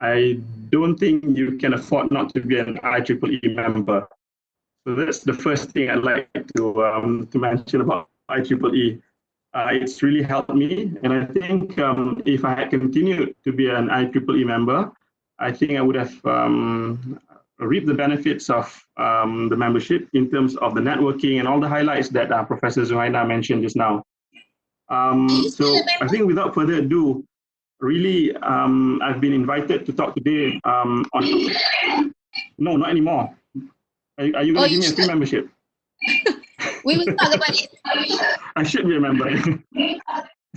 I don't think you can afford not to be an IEEE member. So that's the first thing I'd like to mention about IEEE. It's really helped me, and I think if I had continued to be an IEEE member, I think I would have reaped the benefits of the membership in terms of the networking and all the highlights that Professor Zuhaina mentioned just now. So I think without further ado, really, I've been invited to talk today on. No, not anymore. Are you going to give me a free membership? We will talk about it. I should be a member.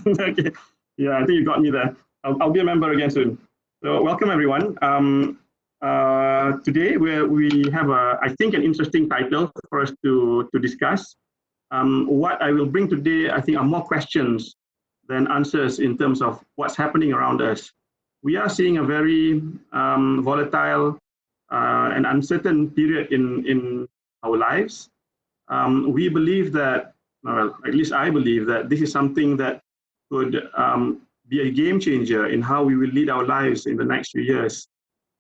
Okay. Yeah, I think you got me there. I'll be a member again soon. So welcome everyone. Today we have I think an interesting title for us to discuss. What I will bring today, I think, are more questions than answers in terms of what's happening around us. We are seeing a very volatile and uncertain period in our lives. We believe that, well, at least I believe that this is something that could be a game changer in how we will lead our lives in the next few years.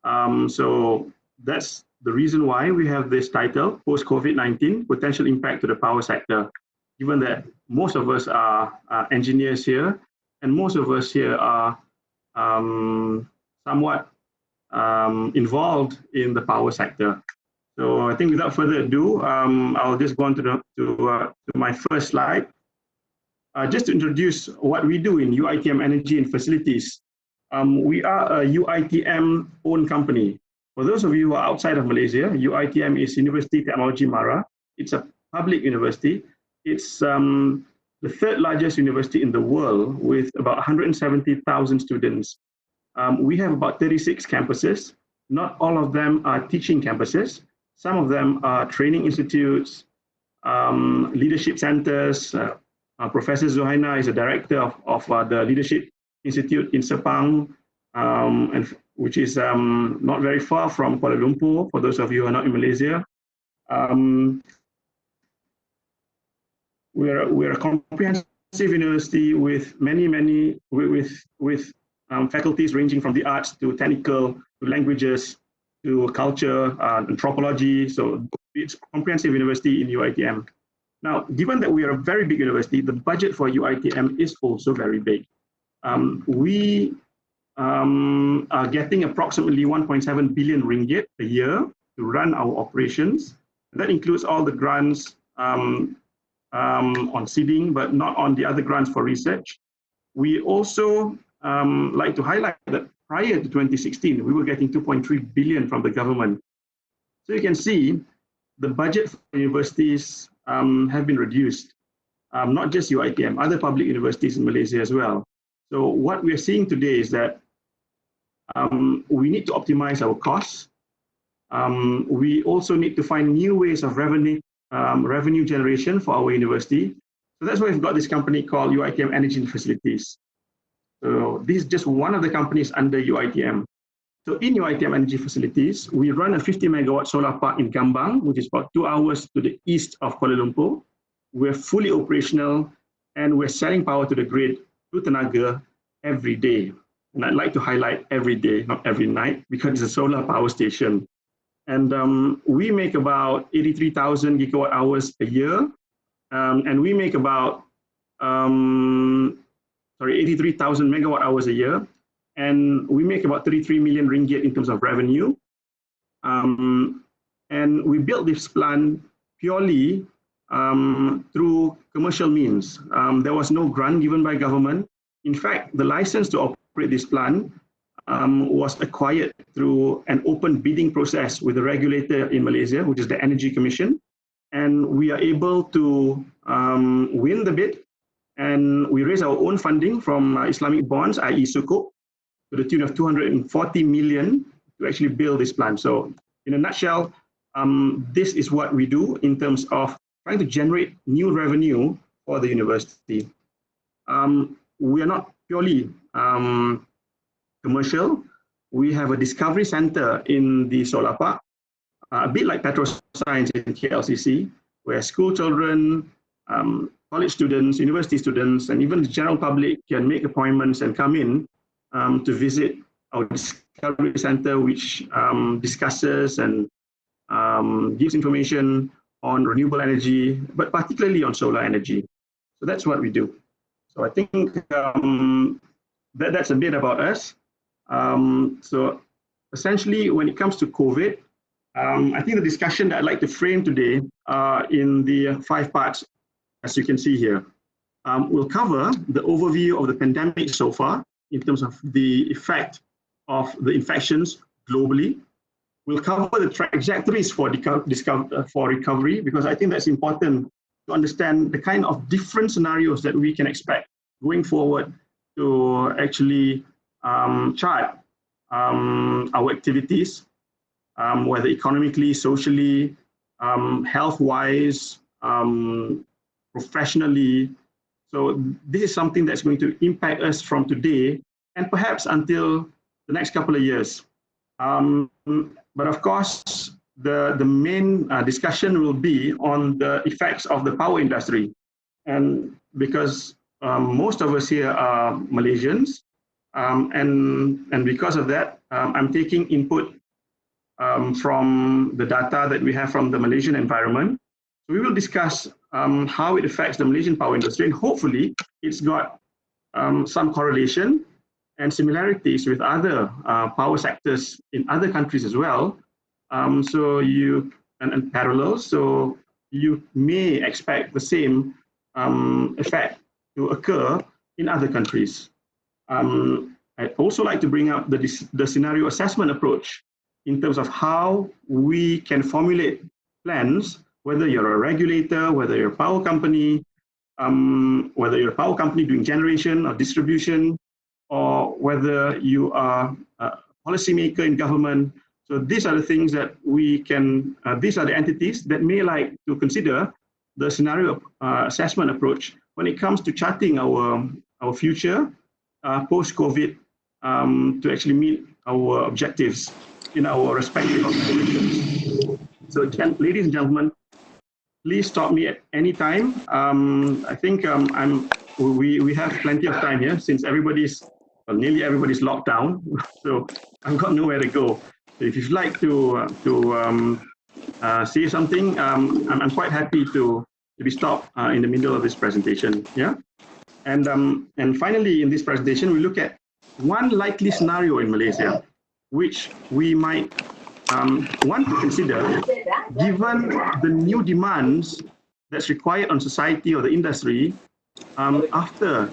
So that's the reason why we have this title, Post-COVID-19, Potential Impact to the Power Sector, given that most of us are engineers here, and most of us here are somewhat involved in the power sector. So I think without further ado, I'll just go on to my first slide. Just to introduce what we do in UiTM Energy and Facilities. We are a UiTM-owned company. For those of you who are outside of Malaysia, UiTM is University Technology Mara. It's a public university. It's the third largest university in the world with about 170,000 students. We have about 36 campuses. Not all of them are teaching campuses. Some of them are training institutes, leadership centers. Professor Zuhaina is a director of the Leadership Institute in Sepang, which is not very far from Kuala Lumpur, for those of you who are not in Malaysia. We're a comprehensive university with many faculties ranging from the arts to technical, to languages, to culture, anthropology. So it's a comprehensive university in UiTM. Now, given that we are a very big university, the budget for UiTM is also very big. We are getting approximately 1.7 billion ringgit a year to run our operations. That includes all the grants on seeding, but not on the other grants for research. We also like to highlight that prior to 2016, we were getting 2.3 billion from the government. So you can see the budget for universities have been reduced, not just UiTM, other public universities in Malaysia as well. So what we're seeing today is that we need to optimize our costs. We also need to find new ways of revenue generation for our university. So that's why we've got this company called UiTM Energy and Facilities. So this is just one of the companies under UiTM. So in UiTM Energy Facilities, we run a 50 megawatt solar park in Gambang, which is about 2 hours to the east of Kuala Lumpur. We're fully operational and we're selling power to the grid through Tenaga every day. And I'd like to highlight every day, not every night, because it's a solar power station. And we make about 83,000 gigawatt hours a year. And we make about 83,000 megawatt hours a year. And we make about 33 million ringgit in terms of revenue. And we built this plant purely through commercial means. There was no grant given by government. In fact, the license to operate this plant was acquired through an open bidding process with the regulator in Malaysia, which is the Energy Commission. And we are able to win the bid. And we raise our own funding from Islamic bonds, i.e. Sukuk, to the tune of 240 million to actually build this plant. So in a nutshell, this is what we do in terms of trying to generate new revenue for the university. We are not purely commercial. We have a discovery center in the solar park, a bit like PetroScience in KLCC, where school children, college students, university students, and even the general public can make appointments and come in to visit our Discovery Center, which discusses and gives information on renewable energy, but particularly on solar energy. So that's what we do. So I think that's a bit about us. So essentially, when it comes to COVID, I think the discussion that I'd like to frame today in the 5 parts, as you can see here, we'll cover the overview of the pandemic so far in terms of the effect of the infections globally. We'll cover the trajectories for recovery, because I think that's important to understand the kind of different scenarios that we can expect going forward to actually chart our activities, whether economically, socially, health-wise, professionally. So this is something that's going to impact us from today and perhaps until the next couple of years. But of course, the main discussion will be on the effects of the power industry. And because most of us here are Malaysians, and because of that, I'm taking input from the data that we have from the Malaysian environment. So we will discuss how it affects the Malaysian power industry, and hopefully it's got some correlation and similarities with other power sectors in other countries as well. So you and parallels. So you may expect the same effect to occur in other countries. I'd also like to bring up the scenario assessment approach in terms of how we can formulate plans, whether you're a regulator, whether you're a power company, whether you're a power company doing generation or distribution, or whether you are a policymaker in government. So these are the things that we can, these are the entities that may like to consider the scenario assessment approach when it comes to charting our future post-COVID to actually meet our objectives in our respective organizations. So ladies and gentlemen, please stop me at any time. I think we have plenty of time here since nearly everybody's locked down. So I've got nowhere to go. So if you'd like to say something, I'm quite happy to be stopped in the middle of this presentation. Yeah. And finally, in this presentation, we look at one likely scenario in Malaysia, which we might want to consider given the new demands that's required on society or the industry after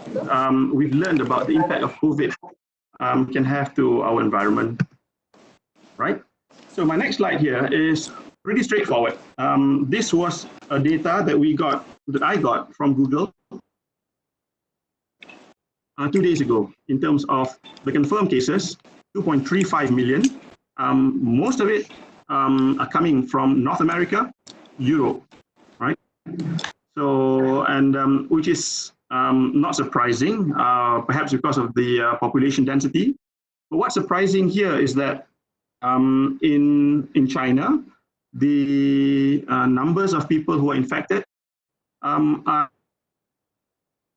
we've learned about the impact of COVID can have to our environment, right? So my next slide here is pretty straightforward. This was a data that I got from Google 2 days ago in terms of the confirmed cases, 2.35 million. Most of it are coming from North America, Europe, right? So, and which is not surprising, perhaps because of the population density. But what's surprising here is that in China, the numbers of people who are infected are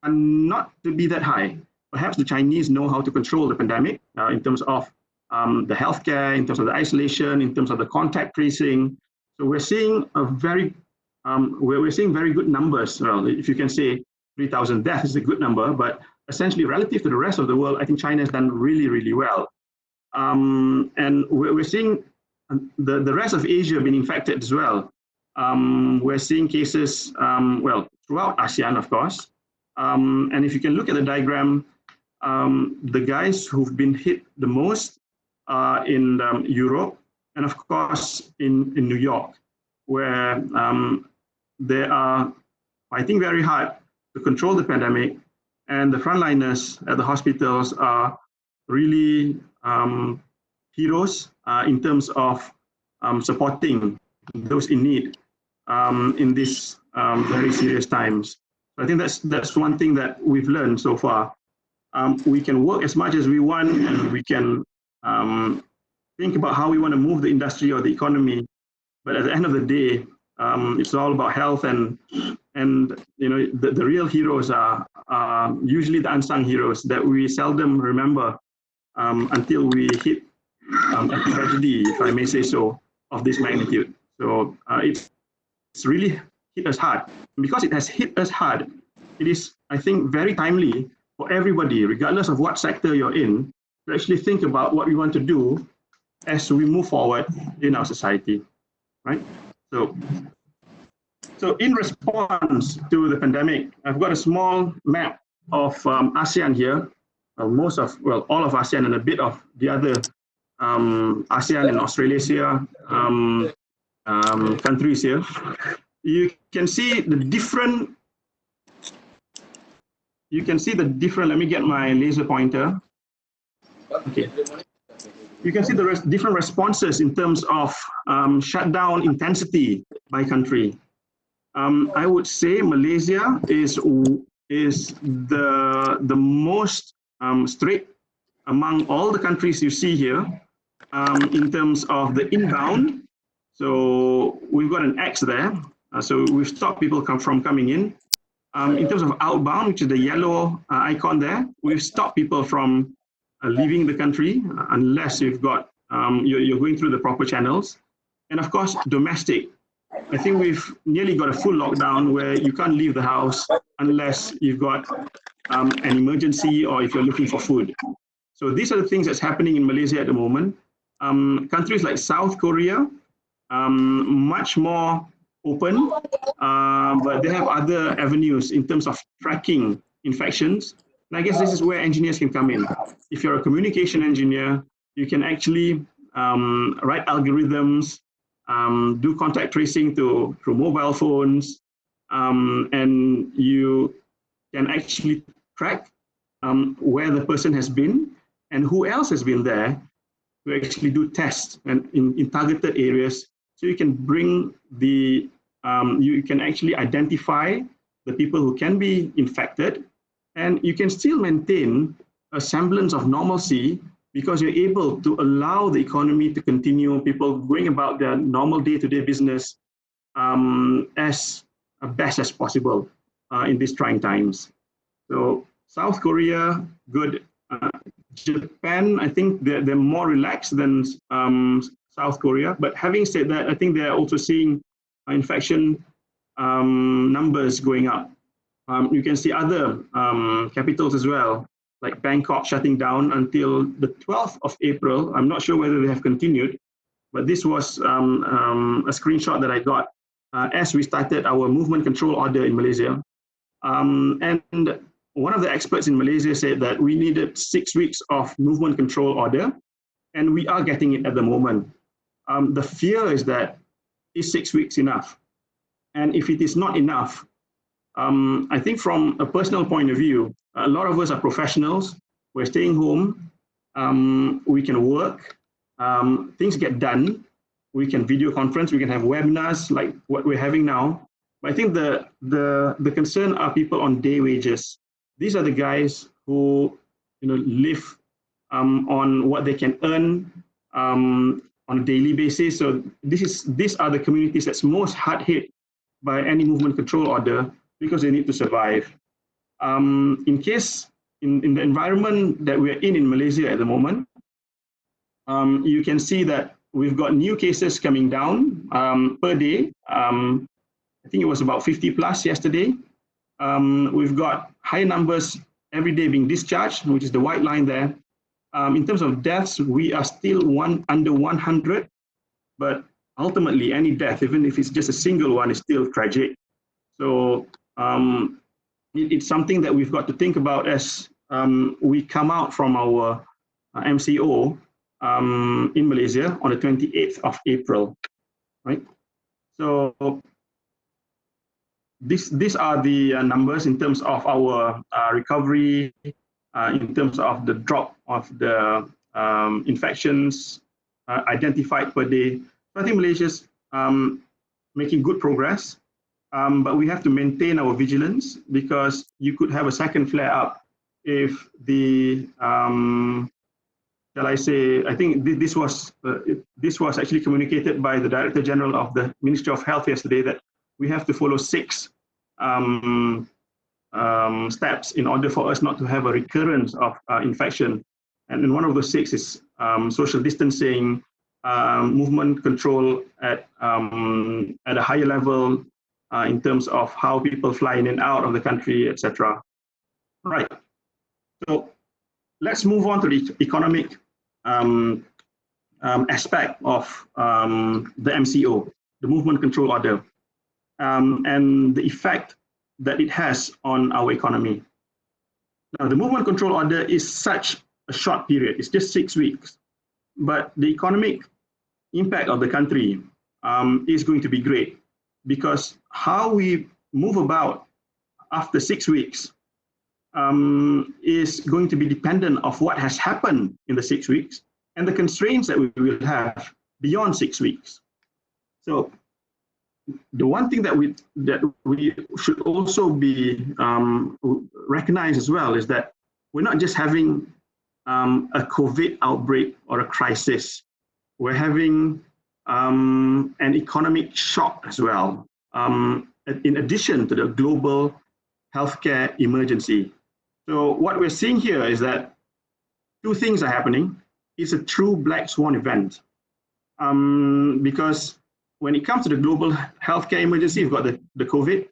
not to be that high. Perhaps the Chinese know how to control the pandemic in terms of the healthcare, in terms of the isolation, in terms of the contact tracing. So we're seeing we're seeing very good numbers. Well, if you can say 3,000 deaths is a good number, but essentially relative to the rest of the world, I think China has done really, really well. And we're seeing the rest of Asia being infected as well. We're seeing cases, well, throughout ASEAN, of course. And if you can look at the diagram, the guys who've been hit the most are in Europe, and of course in New York, where they are fighting very hard to control the pandemic, and the frontliners at the hospitals are really heroes in terms of supporting those in need in these very serious times. I think that's one thing that we've learned so far. We can work as much as we want, and we can think about how we want to move the industry or the economy, but at the end of the day, it's all about health, and you know, the real heroes are usually the unsung heroes that we seldom remember until we hit a tragedy, if I may say so, of this magnitude. So it's really hit us hard. Because it has hit us hard, it is, I think, very timely for everybody, regardless of what sector you're in, to actually think about what we want to do as we move forward in our society, right? So in response to the pandemic, I've got a small map of ASEAN here, all of ASEAN and a bit of the other ASEAN and Australasia countries here. You can see the different, let me get my laser pointer. Okay. You can see the different responses in terms of shutdown intensity by country. I would say Malaysia is the most strict among all the countries you see here in terms of the inbound. So we've got an X there. So we've stopped people from coming in. In terms of outbound, which is the yellow icon there, we've stopped people from leaving the country unless you've got you're going through the proper channels. And of course, domestic. I think we've nearly got a full lockdown where you can't leave the house unless you've got an emergency or if you're looking for food. So these are the things that's happening in Malaysia at the moment. Countries like South Korea, much more open, but they have other avenues in terms of tracking infections. And I guess this is where engineers can come in. If you're a communication engineer, you can actually write algorithms, do contact tracing through mobile phones, and you can actually track where the person has been and who else has been there to actually do tests and in targeted areas. So you can bring the, you can actually identify the people who can be infected, and you can still maintain a semblance of normalcy because you're able to allow the economy to continue, people going about their normal day-to-day business as best as possible in these trying times. So South Korea, good. Japan, I think they're more relaxed than South Korea. But having said that, I think they're also seeing infection numbers going up. You can see other capitals as well, like Bangkok shutting down until the 12th of April. I'm not sure whether they have continued, but this was a screenshot that I got as we started our movement control order in Malaysia. And one of the experts in Malaysia said that we needed 6 weeks of movement control order, and we are getting it at the moment. The fear is that is 6 weeks enough? And if it is not enough, I think from a personal point of view, a lot of us are professionals. We're staying home. We can work. Things get done. We can video conference. We can have webinars like what we're having now. But I think the concern are people on day wages. These are the guys who live on what they can earn on a daily basis. So these are the communities that's most hard hit by any movement control order because they need to survive. In the environment that we're in Malaysia at the moment, you can see that we've got new cases coming down per day. I think it was about 50 plus yesterday. We've got high numbers every day being discharged, which is the white line there. In terms of deaths, we are still under 100, but ultimately any death, even if it's just a single one, is still tragic. So it's something that we've got to think about as we come out from our MCO in Malaysia on the 28th of April, right? So these are the numbers in terms of our recovery, in terms of the drop of the infections identified per day. So I think Malaysia's making good progress, but we have to maintain our vigilance because you could have a second flare up if the, shall I say, I think this was actually communicated by the Director General of the Ministry of Health yesterday that we have to follow 6 steps in order for us not to have a recurrence of infection. And then one of those 6 is social distancing, movement control at a higher level in terms of how people fly in and out of the country, etc. Right. So let's move on to the economic aspect of the MCO, the Movement Control Order, and the effect that it has on our economy. Now, the Movement Control Order is such a short period. It's just 6 weeks. But the economic impact of the country is going to be great, because how we move about after 6 weeks is going to be dependent of what has happened in the 6 weeks and the constraints that we will have beyond 6 weeks. So the one thing that we should also be recognized as well is that we're not just having a COVID outbreak or a crisis. We're having an economic shock as well, in addition to the global healthcare emergency. So what we're seeing here is that 2 things are happening. It's a true black swan event, because when it comes to the global healthcare emergency, you've got the COVID.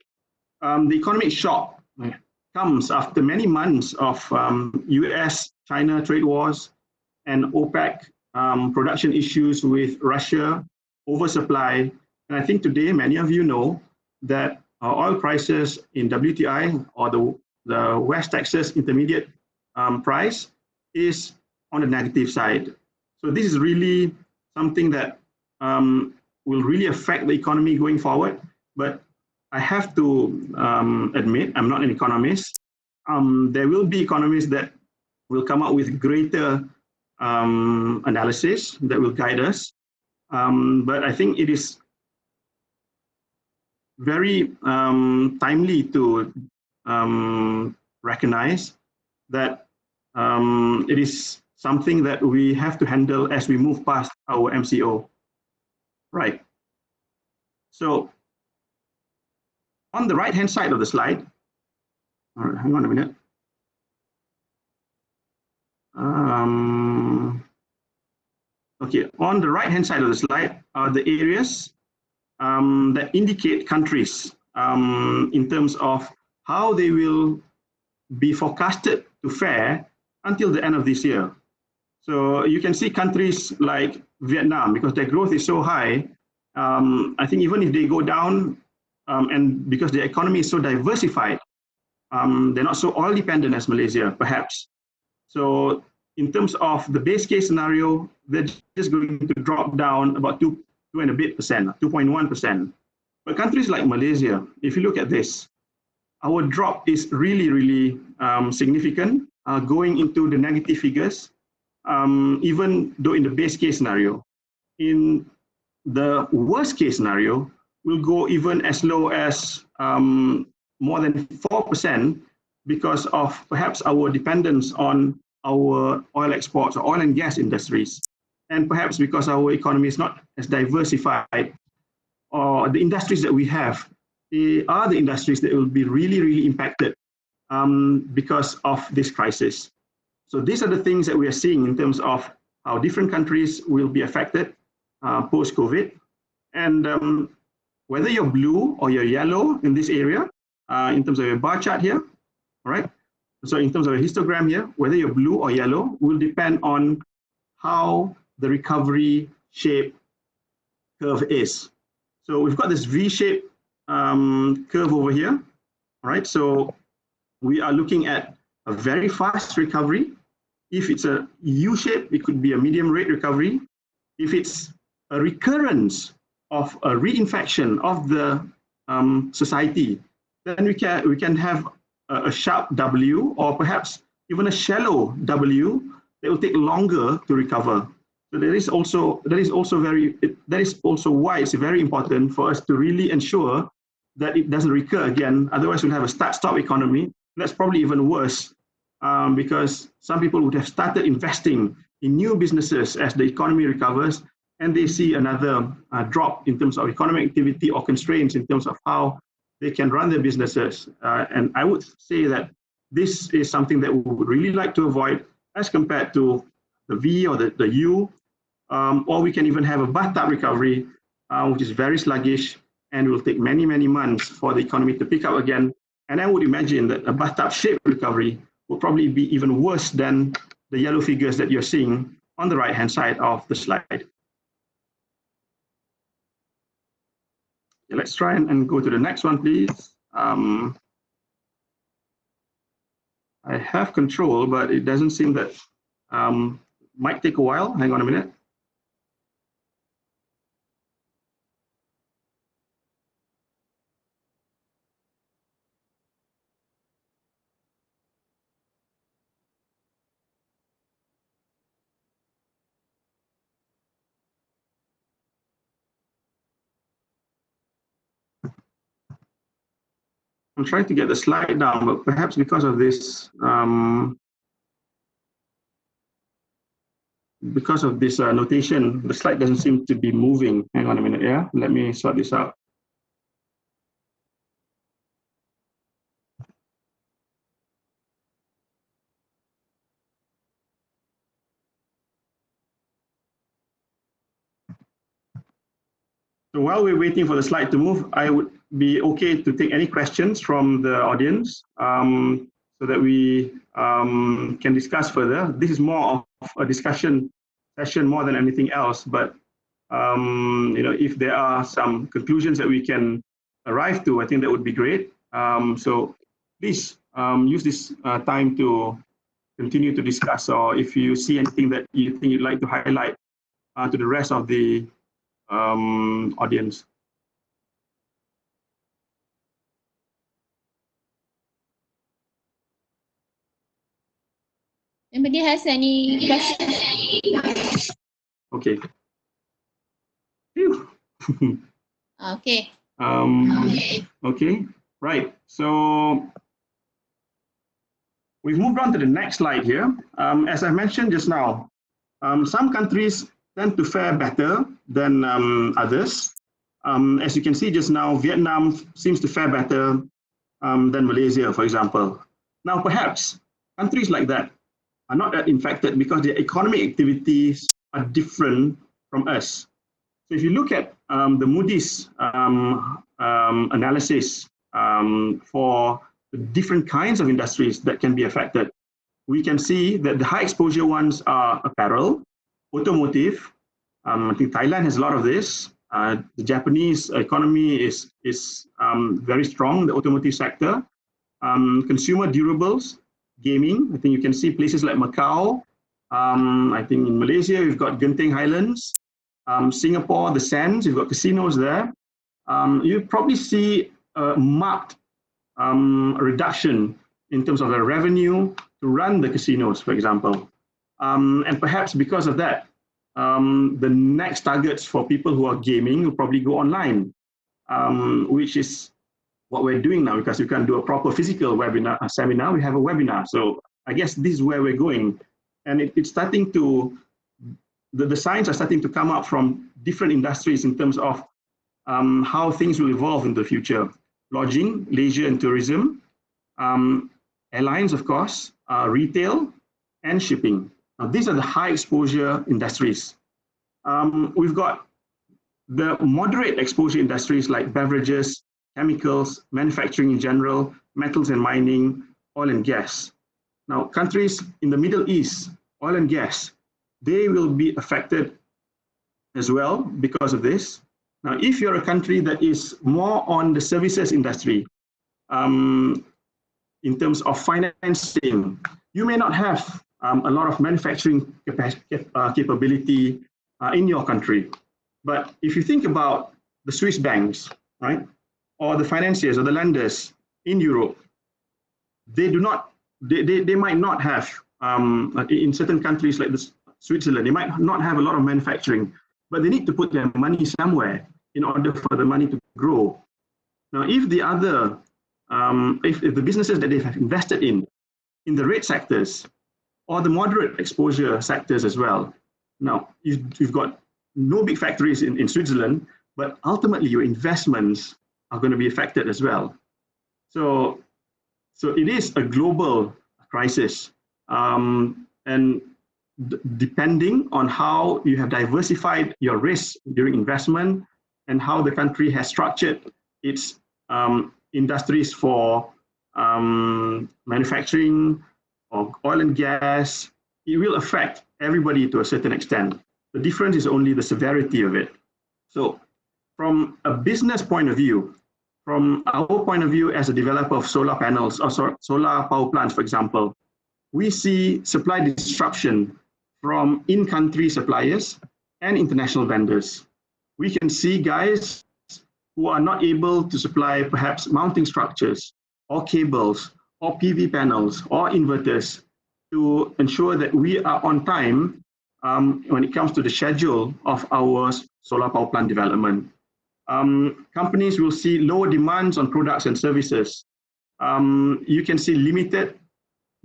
The economic shock comes after many months of US-China trade wars and OPEC production issues with Russia, oversupply. And I think today many of you know that oil prices in WTI, or the West Texas Intermediate price, is on the negative side. So this is really something that will really affect the economy going forward. But I have to admit, I'm not an economist. There will be economists that will come up with greater analysis that will guide us. But I think it is very timely to recognize that it is something that we have to handle as we move past our MCO. Right. So on the right-hand side of the slide, hang on a minute. Okay, on the right-hand side of the slide are the areas that indicate countries in terms of how they will be forecasted to fare until the end of this year. So you can see countries like Vietnam, because their growth is so high, I think even if they go down, and because their economy is so diversified, they're not so oil dependent as Malaysia, perhaps. So in terms of the base case scenario, they're just going to drop down about 2.1%. But countries like Malaysia, if you look at this, our drop is really, really significant, going into the negative figures, even though in the base case scenario. In the worst case scenario, we'll go even as low as more than 4% because of perhaps our dependence on our oil exports or oil and gas industries, and perhaps because our economy is not as diversified, or the industries that we have, they are the industries that will be really, really impacted because of this crisis. So these are the things that we are seeing in terms of how different countries will be affected post-COVID. And whether you're blue or you're yellow in this area, in terms of your bar chart here, all right? So in terms of a histogram here, whether you're blue or yellow will depend on how the recovery shape curve is. So we've got this V-shaped curve over here, all right? So we are looking at a very fast recovery. If it's a U-shape, it could be a medium rate recovery. If it's a recurrence of a reinfection of the society, then we can have a sharp W, or perhaps even a shallow W that will take longer to recover. So that is also why it's very important for us to really ensure that it doesn't recur again. Otherwise, we'll have a start-stop economy. That's probably even worse, because some people would have started investing in new businesses as the economy recovers, and they see another drop in terms of economic activity or constraints in terms of how they can run their businesses. And I would say that this is something that we would really like to avoid, as compared to the V or the U, or we can even have a bathtub recovery, which is very sluggish and will take many, many months for the economy to pick up again. And I would imagine that a bathtub-shaped recovery will probably be even worse than the yellow figures that you're seeing on the right-hand side of the slide. Let's try and go to the next one, please. I have control, but it doesn't seem that might take a while. Hang on a minute. I'm trying to get the slide down, but perhaps because of this notation, the slide doesn't seem to be moving. Hang on a minute, yeah? Let me sort this out. So while we're waiting for the slide to move, I would be okay to take any questions from the audience so that we can discuss further. This is more of a discussion session more than anything else, but if there are some conclusions that we can arrive to, I think that would be great. So please use this time to continue to discuss, or if you see anything that you think you'd like to highlight to the rest of the audience. Anybody has any questions? Okay. Okay. Okay, right. So we've moved on to the next slide here. As I mentioned just now, some countries tend to fare better than others. As you can see just now, Vietnam seems to fare better than Malaysia, for example. Now, perhaps countries like that are not that infected because their economic activities are different from us. So if you look at the Moody's analysis for the different kinds of industries that can be affected, we can see that the high exposure ones are apparel, automotive. I think Thailand has a lot of this. The Japanese economy is very strong, the automotive sector. Consumer durables, gaming. I think you can see places like Macau. I think in Malaysia, we've got Genting Highlands. Singapore, the Sands, you've got casinos there. You probably see a marked reduction in terms of the revenue to run the casinos, for example. And perhaps because of that, the next targets for people who are gaming will probably go online, which is what we're doing now, because we can't do a proper physical webinar, seminar, we have a webinar. So I guess this is where we're going. And it's starting to, the signs are starting to come up from different industries in terms of how things will evolve in the future. Lodging, leisure and tourism, airlines, of course, retail and shipping. Now, these are the high exposure industries. We've got the moderate exposure industries like beverages, chemicals, manufacturing in general, metals and mining, oil and gas. Now, countries in the Middle East, oil and gas, they will be affected as well because of this. Now, if you're a country that is more on the services industry, in terms of financing, you may not have a lot of manufacturing capability in your country. But if you think about the Swiss banks, right, or the financiers or the lenders in Europe, they do not, they might not have, in certain countries like Switzerland, they might not have a lot of manufacturing, but they need to put their money somewhere in order for the money to grow. Now, if the other, if the businesses that they have invested in the red sectors or the moderate exposure sectors as well, now you've got no big factories in Switzerland, but ultimately your investments are going to be affected as well. So it is a global crisis. And And depending on how you have diversified your risk during investment and how the country has structured its industries for manufacturing or oil and gas, it will affect everybody to a certain extent. The difference is only the severity of it. So from a business point of view, from our point of view as a developer of solar panels or solar power plants, for example, we see supply disruption from in-country suppliers and international vendors. We can see guys who are not able to supply perhaps mounting structures or cables or PV panels or inverters to ensure that we are on time when it comes to the schedule of our solar power plant development. Companies will see lower demands on products and services. You can see limited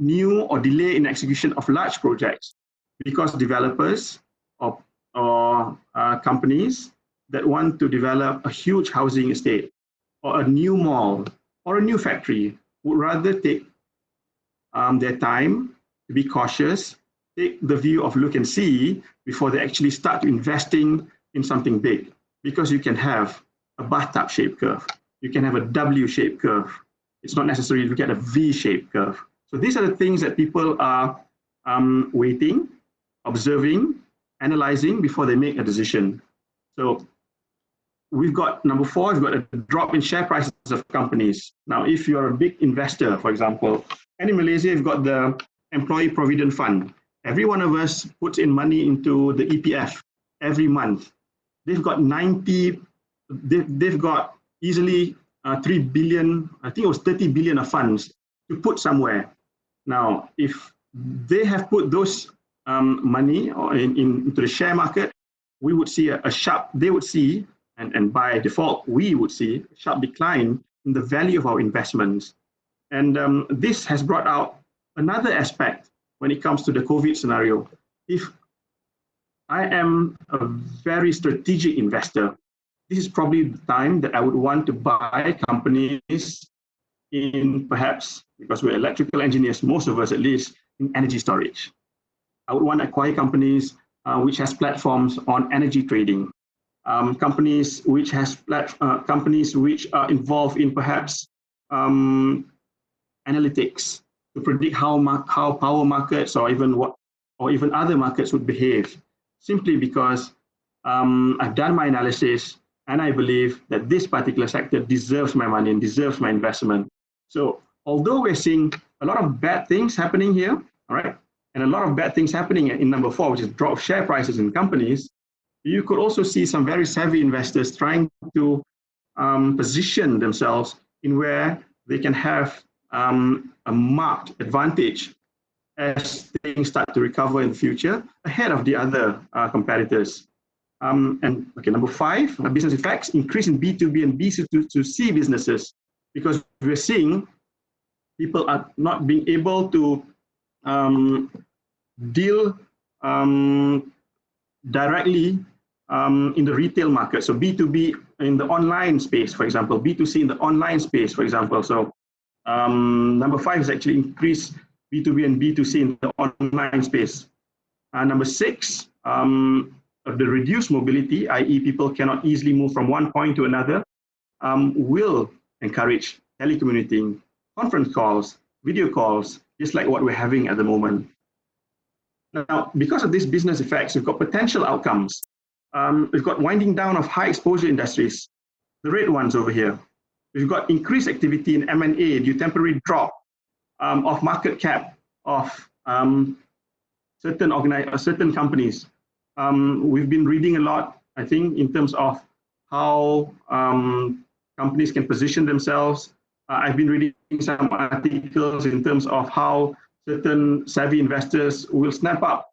new or delay in execution of large projects because developers or companies that want to develop a huge housing estate or a new mall or a new factory would rather take their time to be cautious, take the view of look and see before they actually start investing in something big. Because you can have a bathtub shaped curve, you can have a W-shaped curve. It's not necessary to get a V-shaped curve. So these are the things that people are waiting, observing, analyzing before they make a decision. So we've got number 4, we've got a drop in share prices of companies. Now, if you're a big investor, for example, and in Malaysia, you've got the Employee Provident Fund. Every one of us puts in money into the EPF every month. They've got they've got easily 3 billion, I think it was 30 billion of funds to put somewhere. Now, if they have put those money into the share market, we would see a sharp, they would see, and by default, we would see a sharp decline in the value of our investments. And this has brought out another aspect when it comes to the COVID scenario. If I am a very strategic investor, this is probably the time that I would want to buy companies in perhaps, because we're electrical engineers, most of us at least, in energy storage. I would want to acquire companies which has platforms on energy trading, companies which are involved in perhaps analytics to predict how power markets or even other markets would behave. Simply because I've done my analysis and I believe that this particular sector deserves my money and deserves my investment. So although we're seeing a lot of bad things happening here, all right, and a lot of bad things happening in number 4, which is drop of share prices in companies, you could also see some very savvy investors trying to position themselves in where they can have a marked advantage as things start to recover in the future ahead of the other competitors. And okay, number 5, business effects, increase in B2B and B2C businesses, because we're seeing people are not being able to deal directly in the retail market. So B2B in the online space, for example, B2C in the online space, for example. So number 5 is actually increase B2B and B2C in the online space. Number 6, the reduced mobility, i.e. people cannot easily move from one point to another, will encourage telecommuting, conference calls, video calls, just like what we're having at the moment. Now, because of these business effects, we've got potential outcomes. We've got winding down of high exposure industries, the red ones over here. We've got increased activity in M&A due to temporary drop of market cap of certain companies. We've been reading a lot, I think, in terms of how companies can position themselves. I've been reading some articles in terms of how certain savvy investors will snap up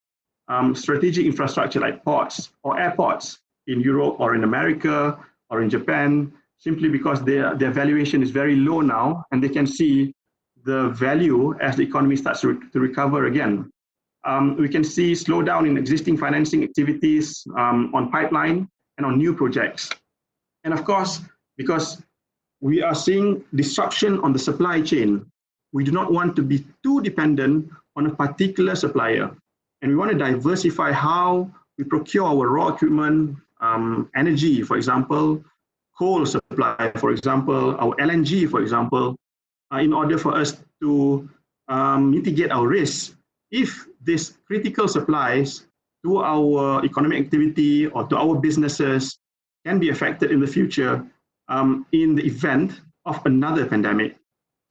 strategic infrastructure like ports or airports in Europe or in America or in Japan, simply because their valuation is very low now and they can see the value as the economy starts to recover again. We can see slowdown in existing financing activities on pipeline and on new projects. And of course, because we are seeing disruption on the supply chain, we do not want to be too dependent on a particular supplier. and we want to diversify how we procure our raw equipment, energy, for example, coal supply, for example, our LNG, for example, in order for us to mitigate our risks if these critical supplies to our economic activity or to our businesses can be affected in the future in the event of another pandemic.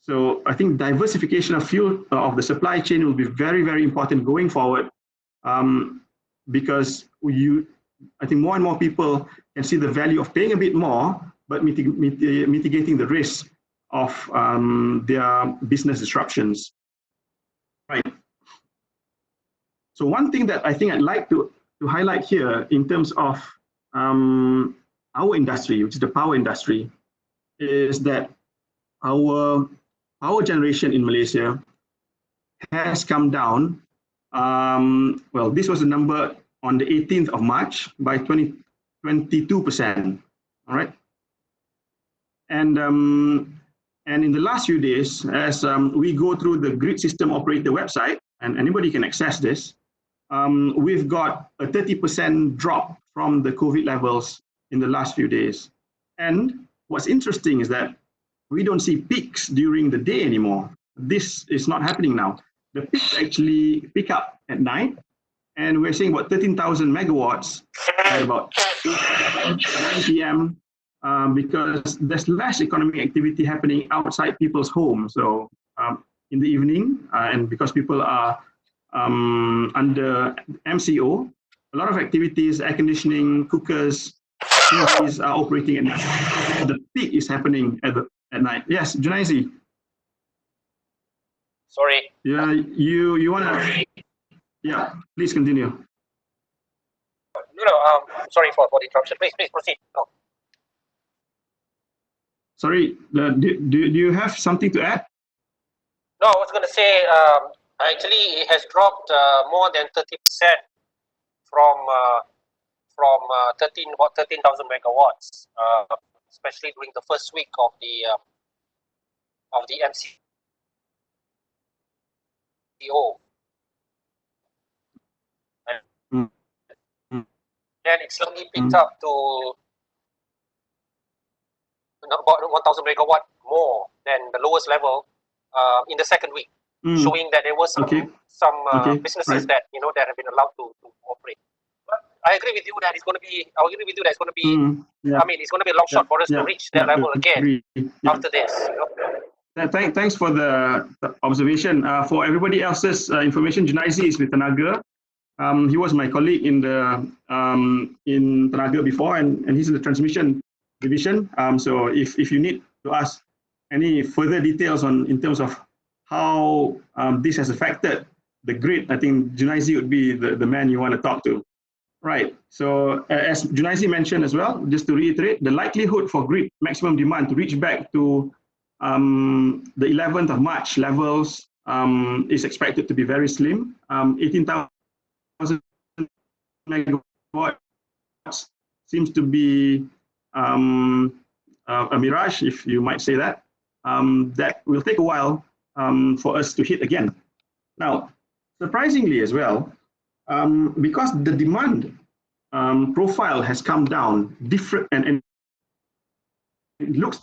So I think diversification of fuel of the supply chain will be very, very important going forward, because I think more and more people can see the value of paying a bit more, but mitigating the risk of their business disruptions. Right. So one thing that I think I'd like to highlight here in terms of our industry, which is the power industry, is that our power generation in Malaysia has come down. Well, this was a number on the 18th of March by 22%. All right. And in the last few days, as we go through the grid system operator website, and anybody can access this, we've got a 30% drop from the COVID levels in the last few days. And what's interesting is that we don't see peaks during the day anymore. This is not happening now. The peaks actually pick up at night, and we're seeing about 13,000 megawatts at about 9 p.m. Because there's less economic activity happening outside people's homes. So in the evening, and because people are under MCO, a lot of activities, air conditioning, cookers, TVs are operating at night. The peak is happening at night. Yes, Junaizi. Sorry. Yeah, you want to? Yeah, please continue. No, sorry for the interruption. Please proceed. No. Sorry, do you have something to add? No, I was going to say, actually, it has dropped more than 30% from about 13,000 megawatts, especially during the first week of the MCO. And then it slowly picked up to about 1,000 megawatt more than the lowest level in the second week, showing that there was some businesses that that have been allowed to operate. But I agree with you that it's going to be. I agree with you that it's going to be. I mean, it's going to be a long shot for us to reach that level again after this. Thanks for the observation. For everybody else's information, Junaizi is with Tenaga. He was my colleague in Tenaga before, and he's in the transmission division. So if you need to ask any further details in terms of how this has affected the grid, I think Junaizi would be the man you want to talk to. Right. So as Junaizi mentioned as well, just to reiterate, the likelihood for grid maximum demand to reach back to the 11th of March levels is expected to be very slim. 18,000 megawatts seems to be a mirage, if you might say that. That will take a while for us to hit again. Now, surprisingly as well, because the demand profile has come down different, and it looks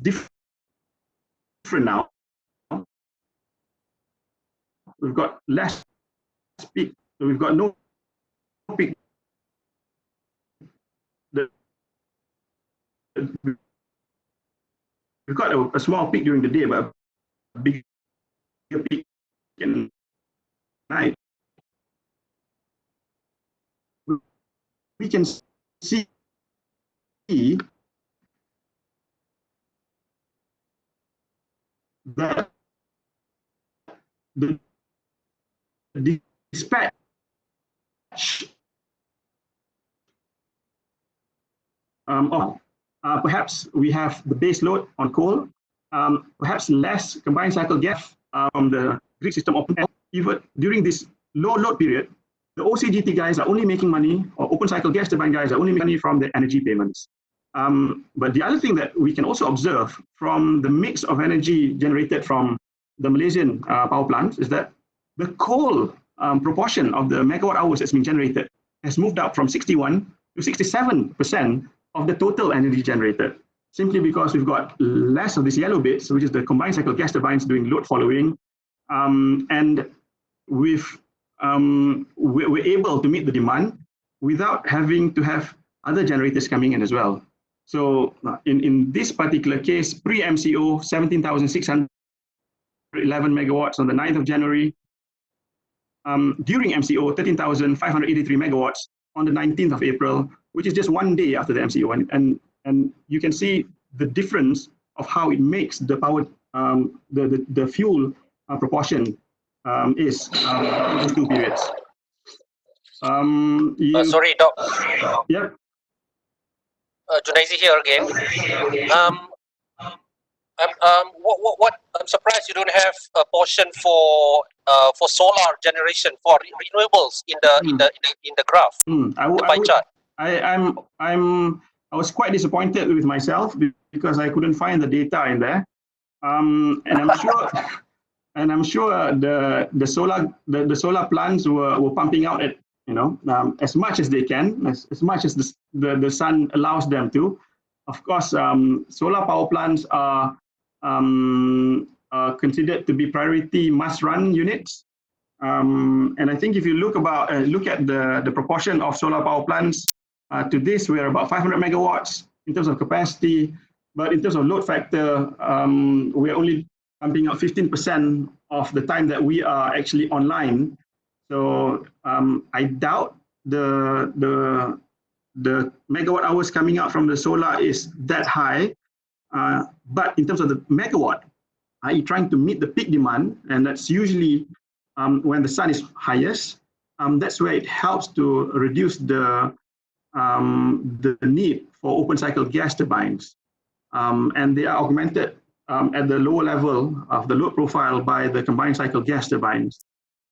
different now. We've got less peak, so we've got no peak. We've got a small peak during the day, but a bigger peak in night. We can see that the dispatch perhaps we have the base load on coal, perhaps less combined cycle gas from the grid system open. Even during this low load period, the OCGT guys are only making money, or open cycle gas turbine guys are only making money from the energy payments. But the other thing that we can also observe from the mix of energy generated from the Malaysian power plants is that the coal proportion of the megawatt hours that's been generated has moved up from 61 to 67% of the total energy generated, simply because we've got less of these yellow bits, which is the combined cycle gas turbines doing load following, and we're able to meet the demand without having to have other generators coming in as well. So in this particular case, pre-MCO, 17,611 megawatts on the 9th of January. During MCO, 13,583 megawatts on the 19th of April, which is just one day after the MCO. And you can see the difference of how it makes the power, the fuel proportion is in those two periods. Sorry, Doc. Yeah. Junaizi here again. What I'm surprised you don't have a portion for solar generation for renewables in the graph, the pie chart. I was quite disappointed with myself because I couldn't find the data in there, and I'm sure the solar plants were pumping out at as much as they can, as much as the sun allows them to. Of course, solar power plants are considered to be priority must-run units, and I think if you look at the proportion of solar power plants to this, we're about 500 megawatts in terms of capacity, but in terms of load factor, we're only pumping out 15% of the time that we are actually online. So I doubt the megawatt hours coming out from the solar is that high. But in terms of the megawatt, i.e. trying to meet the peak demand, and that's usually when the sun is highest, that's where it helps to reduce the need for open cycle gas turbines. And they are augmented at the lower level of the load profile by the combined cycle gas turbines.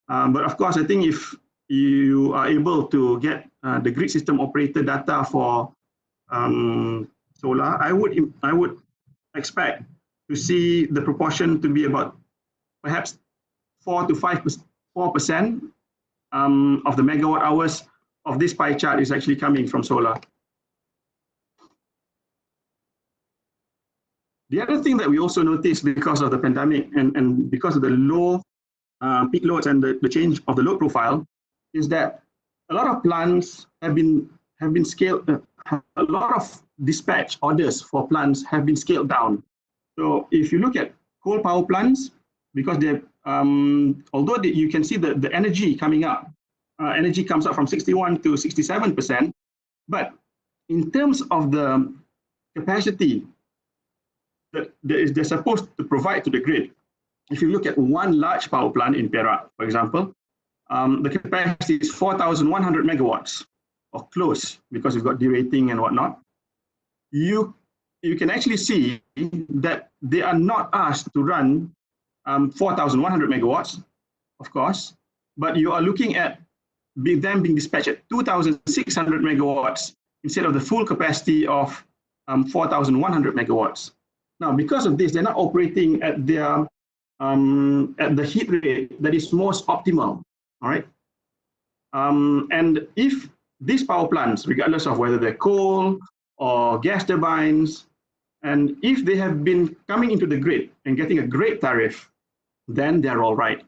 But of course, I think if you are able to get the grid system operator data for solar, I would expect to see the proportion to be about perhaps 4% to 4% of the megawatt hours of this pie chart is actually coming from solar. The other thing that we also noticed because of the pandemic and because of the low peak loads and the change of the load profile is that a lot of plants have been scaled. A lot of dispatch orders for plants have been scaled down. So if you look at coal power plants, because they although you can see the energy coming up, energy comes up from 61 to 67%, but in terms of the capacity that they're supposed to provide to the grid, if you look at one large power plant in Perak, for example, the capacity is 4,100 megawatts or close, because you've got derating and whatnot. You can actually see that they are not asked to run 4,100 megawatts, of course, but you are looking at them being dispatched at 2,600 megawatts instead of the full capacity of 4,100 megawatts. Now, because of this, they're not operating at their at the heat rate that is most optimal. All right, and if these power plants, regardless of whether they're coal or gas turbines, and if they have been coming into the grid and getting a great tariff, then they're all right.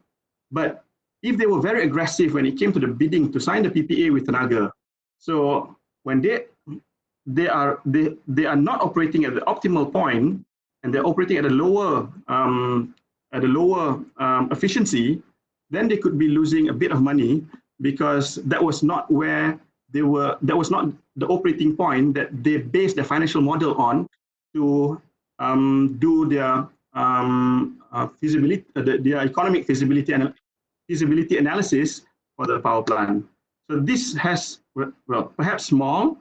But if they were very aggressive when it came to the bidding to sign the PPA with Tenaga, so when they are not operating at the optimal point and they're operating at a lower efficiency, then they could be losing a bit of money, because that was not where they were. That was not the operating point that they based their financial model on to do their feasibility, their economic feasibility analysis for the power plant. So this has, well, perhaps small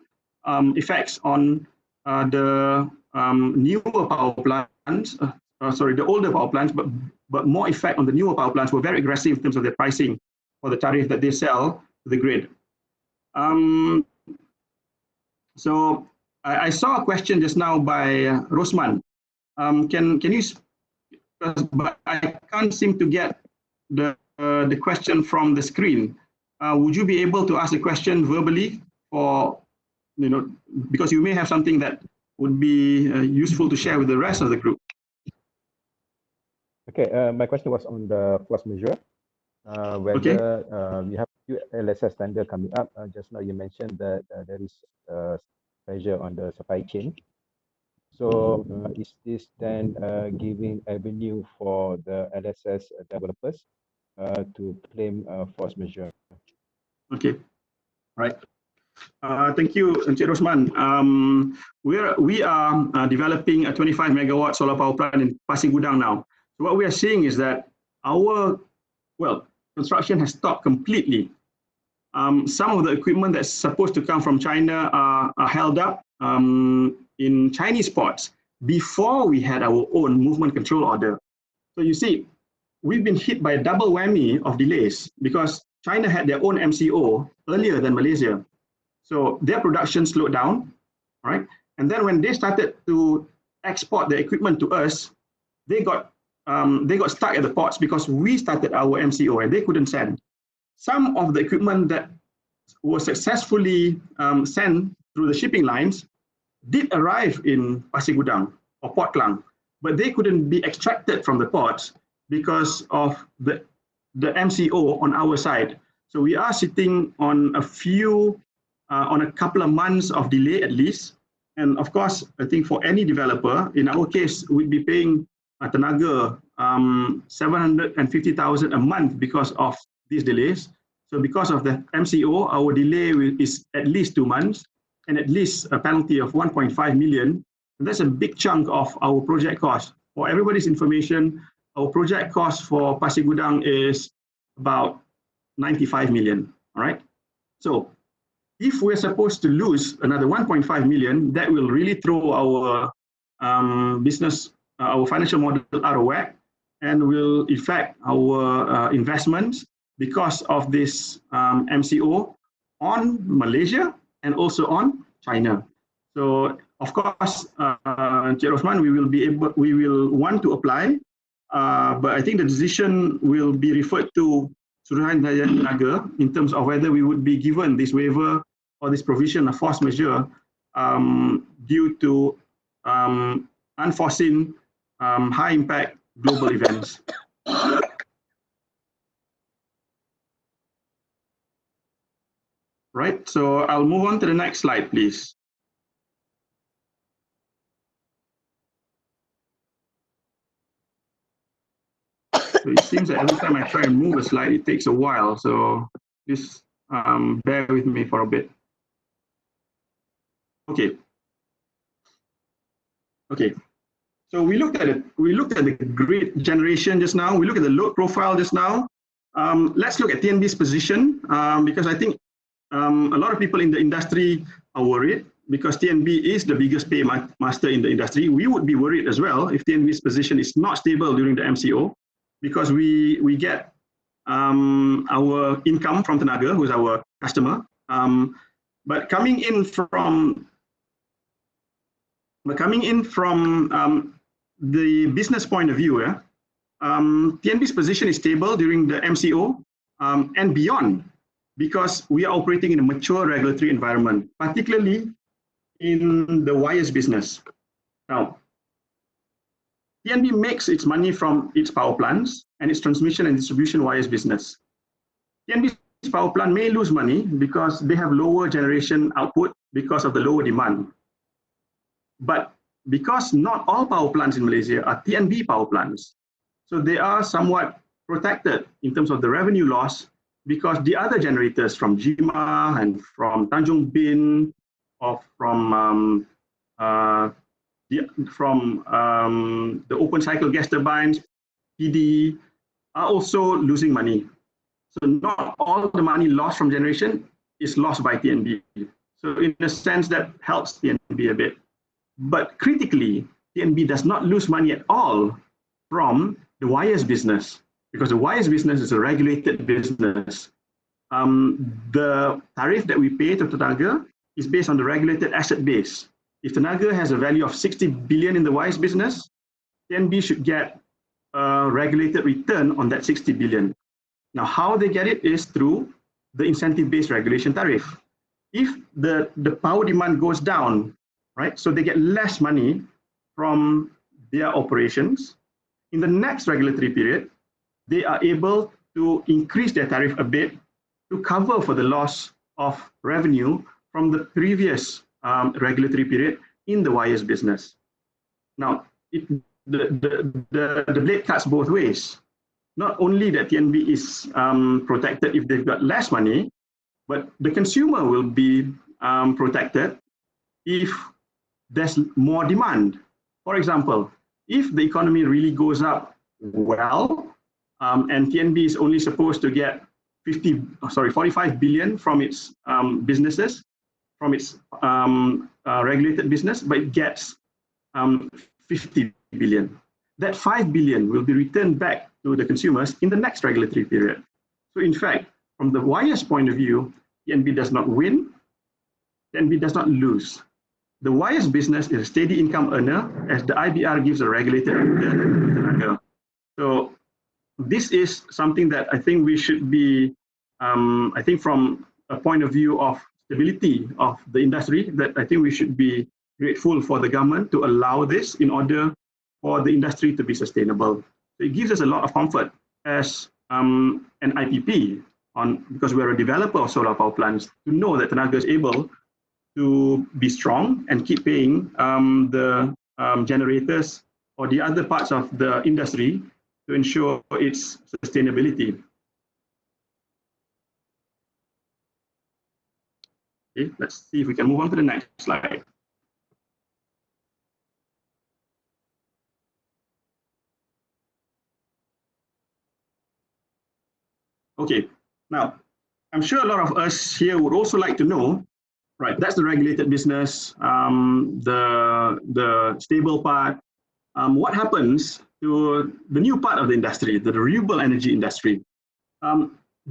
effects on the newer power plants. The older power plants, but more effect on the newer power plants who are very aggressive in terms of their pricing for the tariff that they sell to the grid. So I saw a question just now by Rosman. Can you? But I can't seem to get the the question from the screen. Would you be able to ask the question verbally, for, because you may have something that would be useful to share with the rest of the group? Okay, my question was on the force majeure. Whether you have few LSS tender coming up. Just now you mentioned that there is pressure on the supply chain. So is this then giving avenue for the LSS developers to claim force majeure? Okay, right. Thank you, Encik Rosman. We are developing a 25 megawatt solar power plant in Pasir Gudang now. So what we are seeing is that our, construction has stopped completely. Some of the equipment that's supposed to come from China are held up in Chinese ports before we had our own movement control order. So you see, we've been hit by a double whammy of delays because China had their own MCO earlier than Malaysia. So their production slowed down, right? And then when they started to export the equipment to us, they got stuck at the ports because we started our MCO and they couldn't send. Some of the equipment that was successfully sent through the shipping lines did arrive in Pasir Gudang or Port Klang, but they couldn't be extracted from the ports because of the MCO on our side. So we are sitting on a couple of months of delay at least. And of course, I think for any developer, in our case, we'd be paying tenaga 750,000 a month because of these delays. So because of the MCO, our delay is at least 2 months and at least a penalty of 1.5 million. And that's a big chunk of our project cost. For everybody's information, our project cost for Pasir Gudang is about 95 million, all right? So if we're supposed to lose another 1.5 million, that will really throw our our financial model out of whack and will affect our investments because of this MCO on Malaysia and also on China. So of course, Encik Rosman, we will want to apply, but I think the decision will be referred to Suruhanjaya Tenaga in terms of whether we would be given this waiver or this provision of force majeure due to unforeseen high impact global events. Right, so I'll move on to the next slide, please. So it seems that every time I try and move a slide, it takes a while. So just bear with me for a bit. Okay. Okay. So we looked at the grid generation just now. We looked at the load profile just now. Let's look at TNB's position because I think a lot of people in the industry are worried because TNB is the biggest pay master in the industry. We would be worried as well if TNB's position is not stable during the MCO because we get our income from Tenaga, who is our customer. But coming in from the business point of view, TNB's position is stable during the MCO and beyond because we are operating in a mature regulatory environment, particularly in the wires business. Now, TNB makes its money from its power plants and its transmission and distribution wires business. TNB's power plant may lose money because they have lower generation output because of the lower demand. But because not all power plants in Malaysia are TNB power plants, so they are somewhat protected in terms of the revenue loss because the other generators from Jima and from Tanjung Bin or from the open cycle gas turbines, PD, are also losing money. So not all the money lost from generation is lost by TNB. So in a sense that helps TNB a bit. But critically, TNB does not lose money at all from the wires business because the wires business is a regulated business. The tariff that we pay to Tenaga is based on the regulated asset base. If Tenaga has a value of 60 billion in the wires business, TNB should get a regulated return on that 60 billion. Now, how they get it is through the incentive-based regulation tariff. If the power demand goes down, right, so they get less money from their operations, in the next regulatory period, they are able to increase their tariff a bit to cover for the loss of revenue from the previous regulatory period in the wires business. Now, the blade cuts both ways. Not only that TNB is protected if they've got less money, but the consumer will be protected if there's more demand. For example, if the economy really goes up well, and TNB is only supposed to get 45 billion from its businesses, from its regulated business, but it gets 50 billion. That 5 billion will be returned back to the consumers in the next regulatory period. So in fact, from the wires point of view, TNB does not win, TNB does not lose. The wires business is a steady income earner as the IBR gives a regulated return. So this is something that I think we should be, I think from a point of view of stability of the industry, that I think we should be grateful for the government to allow this in order for the industry to be sustainable. So it gives us a lot of comfort as an IPP, because we're a developer of solar power plants, to know that Tenaga is able to be strong and keep paying the generators or the other parts of the industry to ensure its sustainability. Okay, let's see if we can move on to the next slide. Okay, now, I'm sure a lot of us here would also like to know, right, that's the regulated business, the stable part. What happens to the new part of the industry, the renewable energy industry?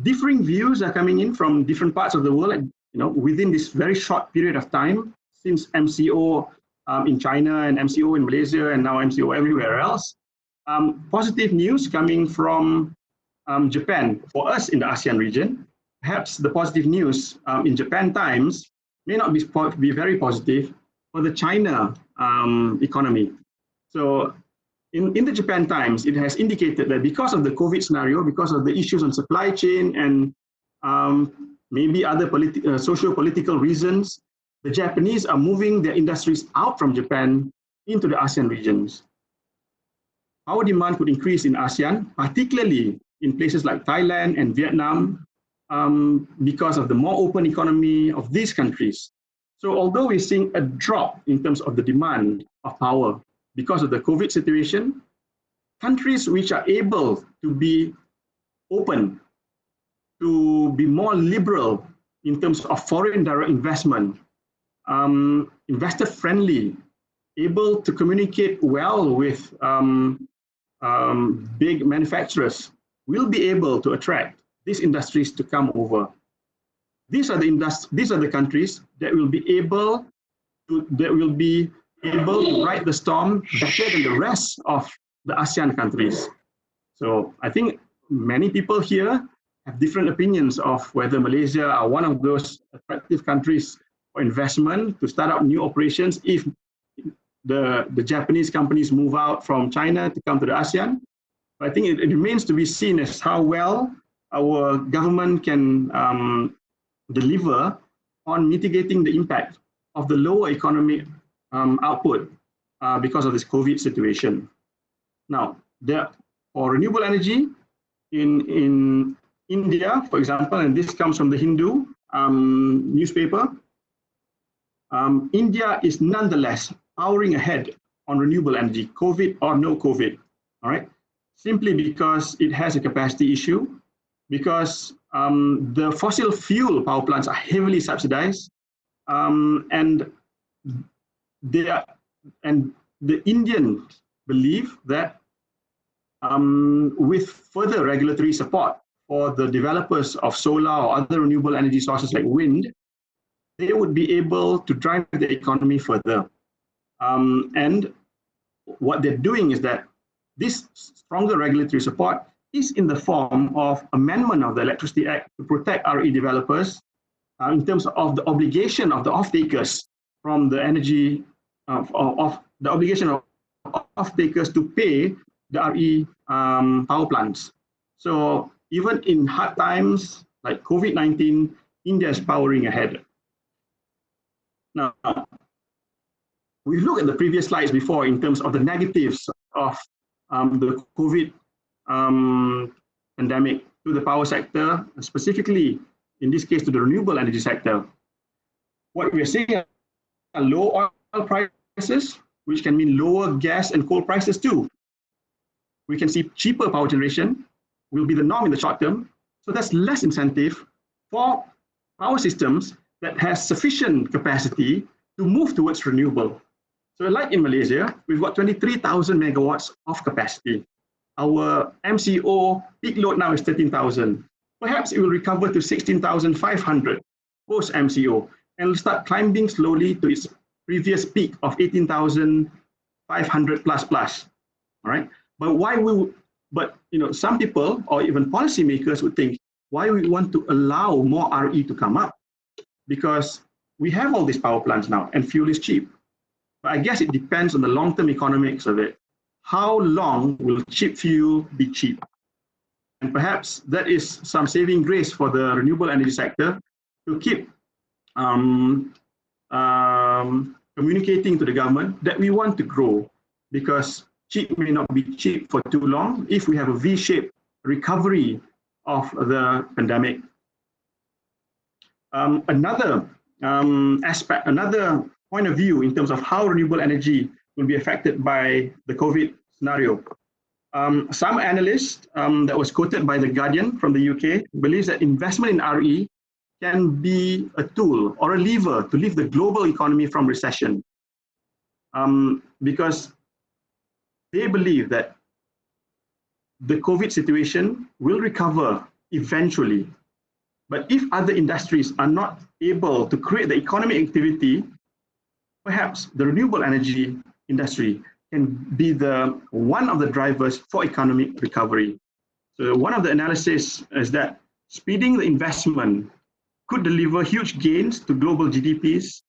Differing views are coming in from different parts of the world, within this very short period of time, since MCO in China and MCO in Malaysia and now MCO everywhere else. Positive news coming from Japan, for us in the ASEAN region. Perhaps the positive news in Japan times may not be very positive for the China economy. So in the Japan times, it has indicated that because of the COVID scenario, because of the issues on supply chain and maybe other socio-political reasons, the Japanese are moving their industries out from Japan into the ASEAN regions. Power demand could increase in ASEAN, particularly in places like Thailand and Vietnam, because of the more open economy of these countries. So although we're seeing a drop in terms of the demand of power because of the COVID situation, countries which are able to be open, to be more liberal in terms of foreign direct investment, investor friendly, able to communicate well with big manufacturers, will be able to attract these industries to come over. These are the countries that will be able to ride the storm better than the rest of the ASEAN countries. So I think many people here have different opinions of whether Malaysia are one of those attractive countries for investment to start up new operations if the Japanese companies move out from China to come to the ASEAN. But I think it remains to be seen as how well our government can deliver on mitigating the impact of the lower economic output because of this COVID situation. Now, for renewable energy in India, for example, and this comes from the Hindu newspaper, India is nonetheless powering ahead on renewable energy, COVID or no COVID, all right? Simply because it has a capacity issue, because the fossil fuel power plants are heavily subsidized, and the Indians believe that with further regulatory support for the developers of solar or other renewable energy sources like wind, they would be able to drive the economy further. And what they're doing is that this stronger regulatory support is in the form of amendment of the Electricity Act to protect RE developers in terms of the obligation of the off-takers from the energy, of the obligation of off-takers to pay the RE power plants. So even in hard times like COVID-19, India is powering ahead. Now, we look at the previous slides before in terms of the negatives of the COVID pandemic to the power sector, specifically in this case to the renewable energy sector. What we are seeing are low oil prices, which can mean lower gas and coal prices too. We can see cheaper power generation will be the norm in the short term. So that's less incentive for power systems that has sufficient capacity to move towards renewable. So like in Malaysia, we've got 23,000 megawatts of capacity. Our MCO peak load now is 13,000. Perhaps it will recover to 16,500 post MCO and will start climbing slowly to its previous peak of 18,500 plus. All right. But some people or even policymakers would think, why we want to allow more RE to come up? Because we have all these power plants now and fuel is cheap. But I guess it depends on the long-term economics of it. How long will cheap fuel be cheap? And perhaps that is some saving grace for the renewable energy sector to keep communicating to the government that we want to grow, because cheap may not be cheap for too long if we have a V-shaped recovery of the pandemic. Another aspect, another point of view in terms of how renewable energy will be affected by the COVID scenario. Some analysts that was quoted by The Guardian from the UK believes that investment in RE can be a tool or a lever to lift the global economy from recession. Because they believe that the COVID situation will recover eventually. But if other industries are not able to create the economic activity, perhaps the renewable energy industry can be one of the drivers for economic recovery. So one of the analysis is that speeding the investment could deliver huge gains to global GDPs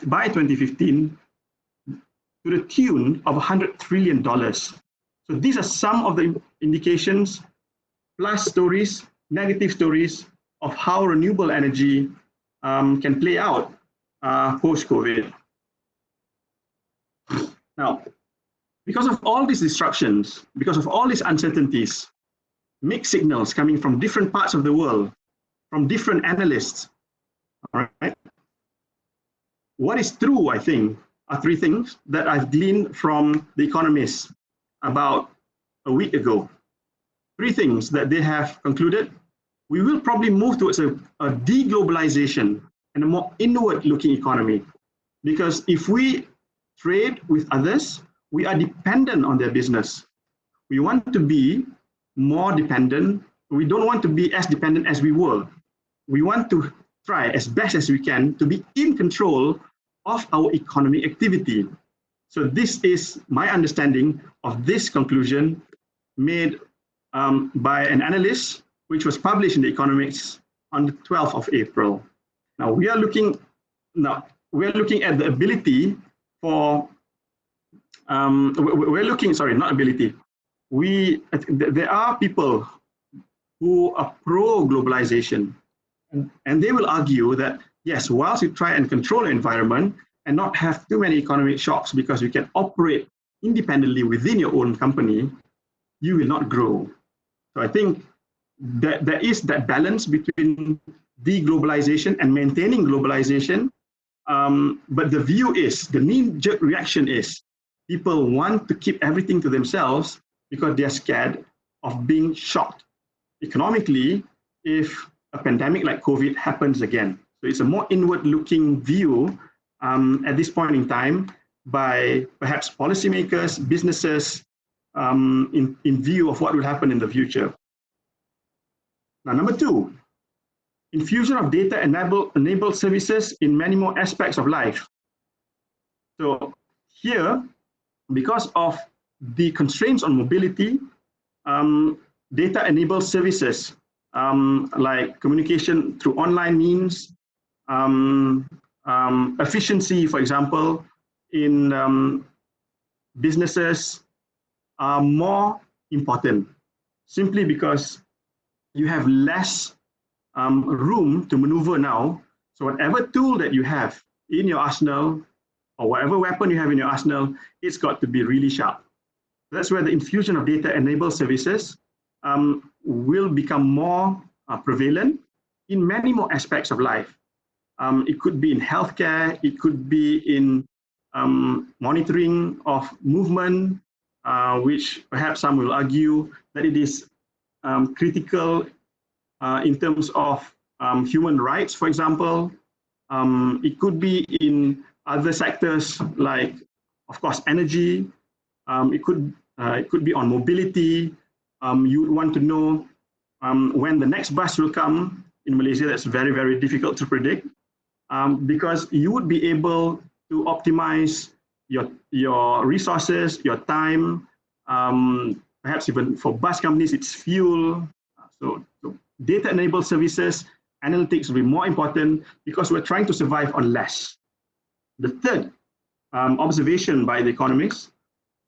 by 2015 to the tune of $100 trillion. So these are some of the indications, plus stories, negative stories of how renewable energy can play out post-COVID. Now, because of all these disruptions, because of all these uncertainties, mixed signals coming from different parts of the world, from different analysts, all right? What is true, I think, are three things that I've gleaned from The Economist about a week ago. Three things that they have concluded. We will probably move towards a deglobalization and a more inward-looking economy. Because if we trade with others, we are dependent on their business. We want to be more dependent. We don't want to be as dependent as we were. We want to try as best as we can to be in control of our economic activity. So this is my understanding of this conclusion made by an analyst, which was published in The Economics on the 12th of April. Now we are looking at the ability for there are people who are pro-globalization, and they will argue that yes, whilst you try and control the environment and not have too many economic shocks because you can operate independently within your own company, you will not grow. So I think that there is that balance between deglobalization and maintaining globalization. But the view is, the knee-jerk reaction is, people want to keep everything to themselves because they're scared of being shocked economically if a pandemic like COVID happens again. So it's a more inward-looking view at this point in time by perhaps policymakers, businesses, in view of what will happen in the future. Now, number two, infusion of data enabled services in many more aspects of life. So here, because of the constraints on mobility, data-enabled services like communication through online means, efficiency, for example, in businesses are more important simply because you have less room to maneuver now. So whatever tool that you have in your arsenal or whatever weapon you have in your arsenal, it's got to be really sharp. That's where the infusion of data-enabled services will become more prevalent in many more aspects of life. It could be in healthcare, it could be in monitoring of movement, which perhaps some will argue that it is critical in terms of human rights, for example. It could be in other sectors like, of course, energy. It could be on mobility. You would want to know when the next bus will come. In Malaysia, that's very, very difficult to predict because you would be able to optimize your resources, your time, perhaps even for bus companies, it's fuel. So data-enabled services, analytics will be more important because we're trying to survive on less. The third observation by the economists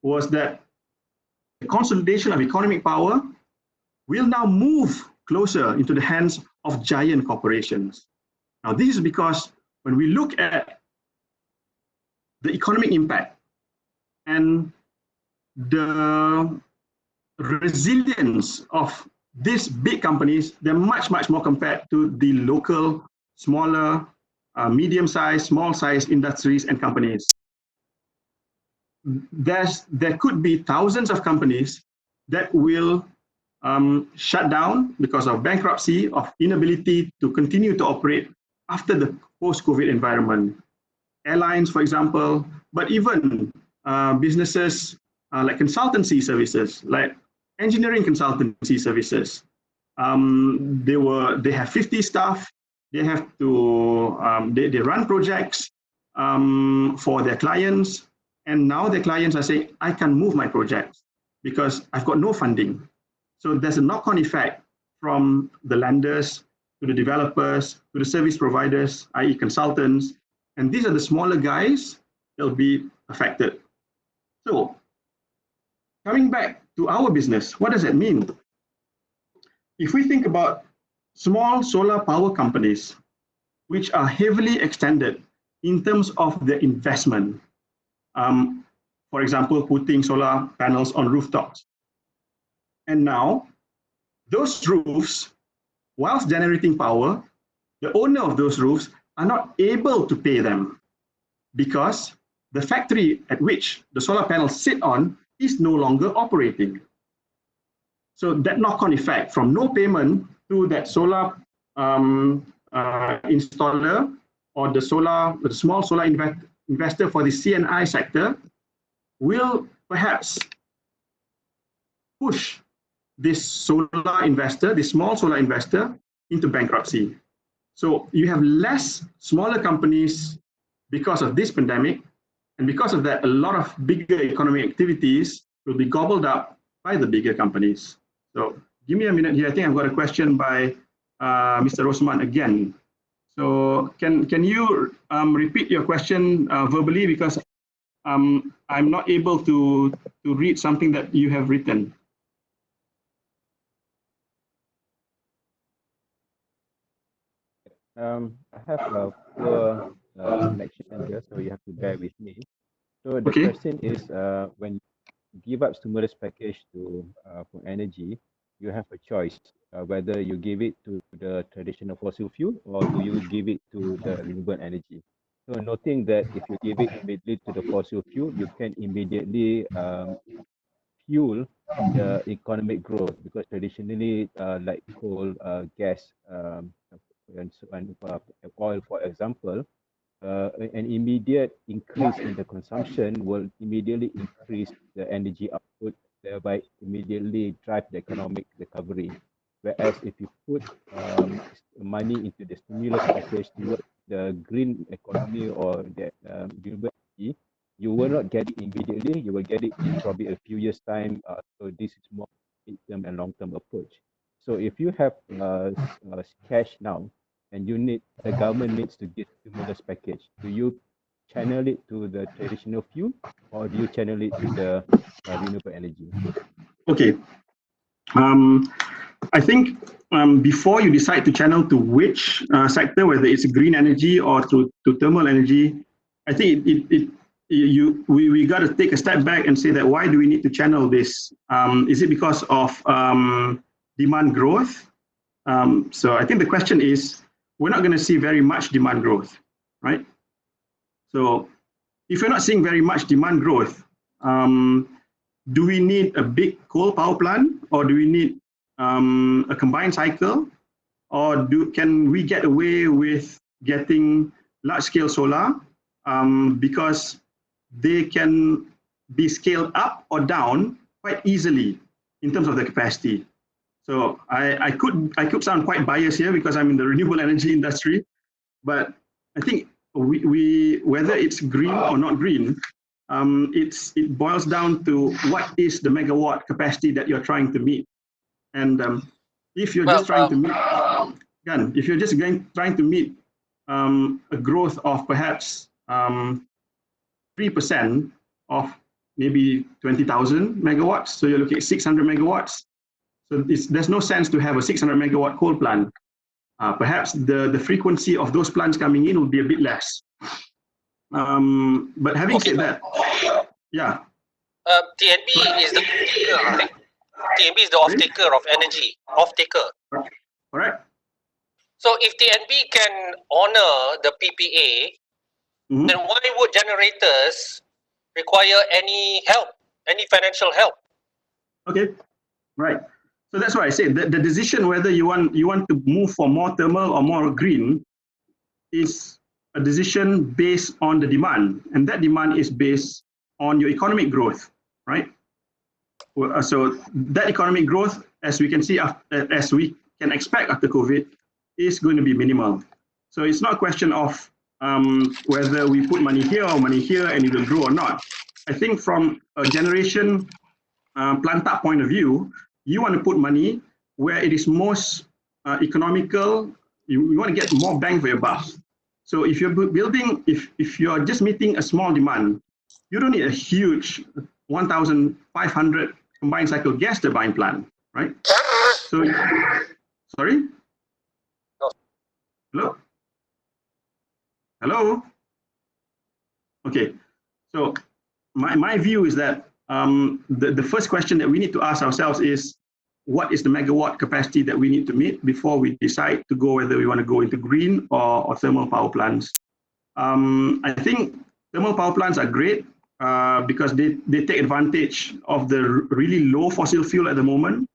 was that the consolidation of economic power will now move closer into the hands of giant corporations. Now, this is because when we look at the economic impact and the resilience of these big companies, they're much, much more compared to the local, smaller, medium-sized, small-sized industries and companies. There could be thousands of companies that will shut down because of bankruptcy, of inability to continue to operate after the post-COVID environment. Airlines, for example, but even businesses like consultancy services, like engineering consultancy services. They have 50 staff. They have to they run projects for their clients, and now their clients are saying, I can move my projects because I've got no funding. So there's a knock-on effect from the lenders to the developers to the service providers, i.e. consultants, and these are the smaller guys that will be affected. So coming back to our business, what does that mean? If we think about small solar power companies, which are heavily extended in terms of their investment, for example, putting solar panels on rooftops. And now, those roofs, whilst generating power, the owner of those roofs are not able to pay them because the factory at which the solar panels sit on is no longer operating. So that knock-on effect from no payment to that solar installer or the small solar investor for the CNI sector will perhaps push this solar investor, this small solar investor, into bankruptcy. So you have less smaller companies because of this pandemic, and because of that, a lot of bigger economic activities will be gobbled up by the bigger companies. So give me a minute here. I think I've got a question by Mr. Rosman again. So can you repeat your question verbally, because I'm not able to read something that you have written. I have a poor connection here, so you have to bear with me. So the question is, when you give up stimulus package to for energy, you have a choice whether you give it to the traditional fossil fuel or do you give it to the renewable energy. So noting that if you give it immediately to the fossil fuel, you can immediately fuel the economic growth, because traditionally like coal, gas, and oil, for example, an immediate increase in the consumption will immediately increase the energy output, thereby immediately drive the economic recovery. Whereas if you put money into the stimulus package towards the green economy or the renewable energy, you will not get it immediately. You will get it in probably a few years' time. So this is more mid-term and long-term approach. So if you have cash now and the government needs to give stimulus package, do you channel it to the traditional fuel or do you channel it to the renewable energy? Okay. I think before you decide to channel to which sector, whether it's green energy or to thermal energy, I think we got to take a step back and say that why do we need to channel this? Is it because of demand growth? So I think the question is, we're not going to see very much demand growth, right? So if we're not seeing very much demand growth, do we need a big coal power plant, or do we need a combined cycle, or can we get away with getting large-scale solar because they can be scaled up or down quite easily in terms of the capacity? So I could sound quite biased here because I'm in the renewable energy industry, but I think whether it's green or not green, it boils down to what is the megawatt capacity that you're trying to meet. And if you're just trying to meet, again, if you're just trying to meet a growth of perhaps 3% of maybe 20,000 megawatts, so you're looking at 600 megawatts. So there's no sense to have a 600 megawatt coal plant. Perhaps the frequency of those plants coming in will be a bit less. But having said that, yeah. TNB is the TNB is the off-taker of energy, off-taker. Correct. So if TNB can honor the PPA, then why would generators require any help, any financial help? Okay, right. So that's why I say the decision whether you want to move for more thermal or more green is a decision based on the demand, and that demand is based on your economic growth, right? So that economic growth, as we can see, as we can expect after COVID, is going to be minimal. So it's not a question of whether we put money here or money here and it will grow or not. I think from a generation plant-up point of view, you want to put money where it is most economical. You want to get more bang for your buck. So if you're building, if you're just meeting a small demand, you don't need a huge 1,500 combined cycle gas turbine plant, right? So, sorry? Hello? Hello? Okay, so my view is that the first question that we need to ask ourselves is, what is the megawatt capacity that we need to meet before we decide to go whether we want to go into green or thermal power plants? I think thermal power plants are great because they take advantage of the really low fossil fuel at the moment.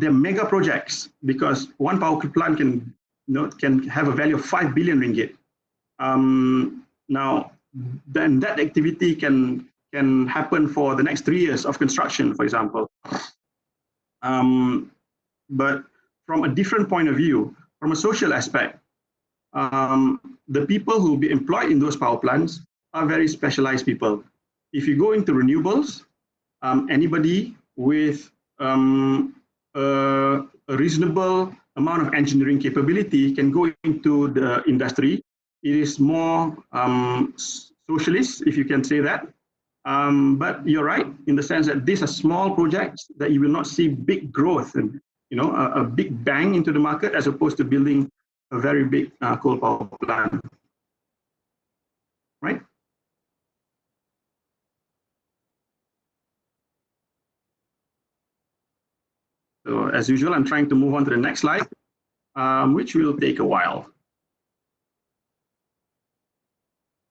They're mega projects because one power plant can have a value of 5 billion ringgit. Now, then that activity can happen for the next 3 years of construction, for example. But from a different point of view, from a social aspect, the people who will be employed in those power plants are very specialized people. If you go into renewables, anybody with a reasonable amount of engineering capability can go into the industry. It is more socialist, if you can say that. But you're right in the sense that these are small projects that you will not see big growth and a big bang into the market as opposed to building a very big coal power plant, right? So as usual, I'm trying to move on to the next slide, which will take a while.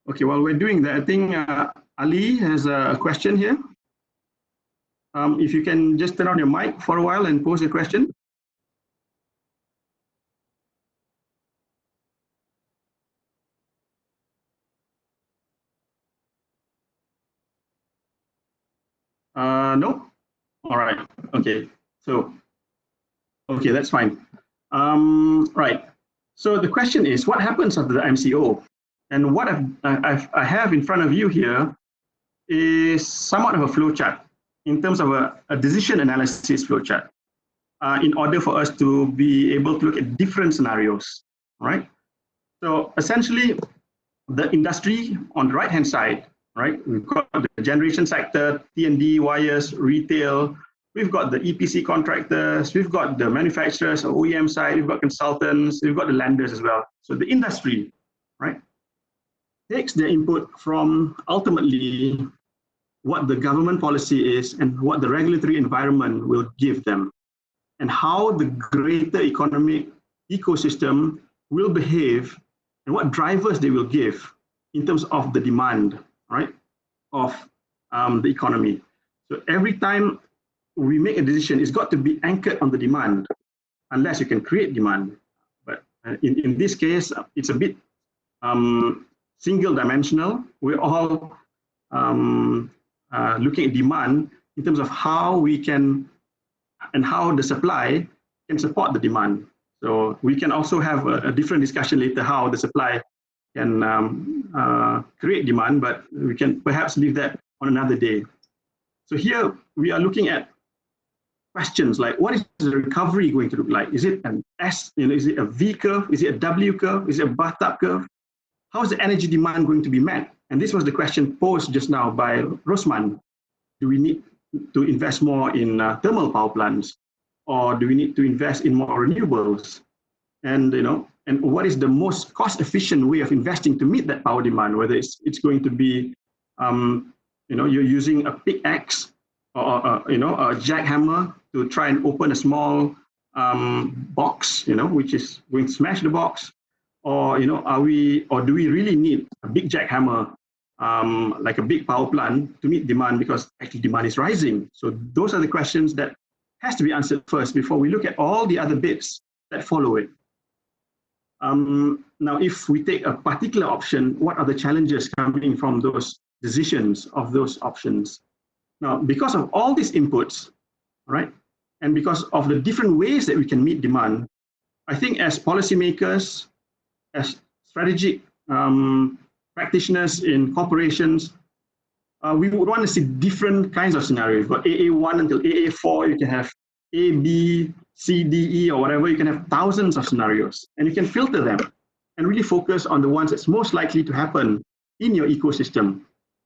Okay, while we're doing that, I think Ali has a question here. If you can just turn on your mic for a while and pose a question. No? All right, okay. So, okay, that's fine. Right, so the question is, what happens after the MCO? And what I have in front of you here is somewhat of a flow chart in terms of a decision analysis flowchart in order for us to be able to look at different scenarios, right? So essentially, the industry on the right-hand side, right? We've got the generation sector, T&D, wires, retail. We've got the EPC contractors. We've got the manufacturers, OEM side. We've got consultants. We've got the lenders as well. So the industry, right, takes their input from ultimately what the government policy is and what the regulatory environment will give them, and how the greater economic ecosystem will behave and what drivers they will give in terms of the demand, right, of the economy. So every time we make a decision, it's got to be anchored on the demand, unless you can create demand. But in this case, it's a bit single dimensional. We're all looking at demand in terms of how we can and how the supply can support the demand. So we can also have a different discussion later how the supply can create demand, but we can perhaps leave that on another day. So here we are looking at questions like, what is the recovery going to look like? Is it an S, is it a V curve? Is it a W curve? Is it a bathtub curve? How is the energy demand going to be met? And this was the question posed just now by Rosman. Do we need to invest more in thermal power plants? Or do we need to invest in more renewables? And and what is the most cost-efficient way of investing to meet that power demand? Whether it's going to be, you're using a pickaxe or a jackhammer to try and open a small box, which is going to smash the box, or do we really need a big jackhammer, like a big power plant, to meet demand, because actually demand is rising? So those are the questions that has to be answered first before we look at all the other bits that follow it. Now, if we take a particular option, what are the challenges coming from those decisions of those options? Now, because of all these inputs, right, and because of the different ways that we can meet demand, I think as policymakers, as strategic practitioners in corporations, we would want to see different kinds of scenarios. You've got AA1 until AA4, you can have A, B, C, D, E, or whatever. You can have thousands of scenarios, and you can filter them and really focus on the ones that's most likely to happen in your ecosystem,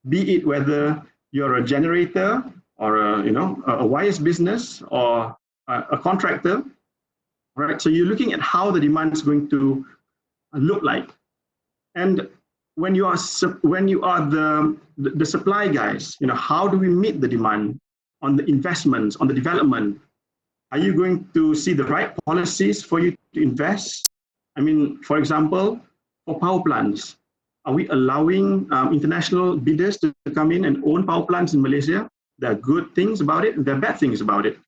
be it whether you're a generator or a wires business or a contractor, right? So you're looking at how the demand is going to look like. And when you are the supply guys, how do we meet the demand on the investments, on the development? Are you going to see the right policies for you to invest? I mean, for example, for power plants, are we allowing international bidders to come in and own power plants in Malaysia? There are good things about it, and there are bad things about it.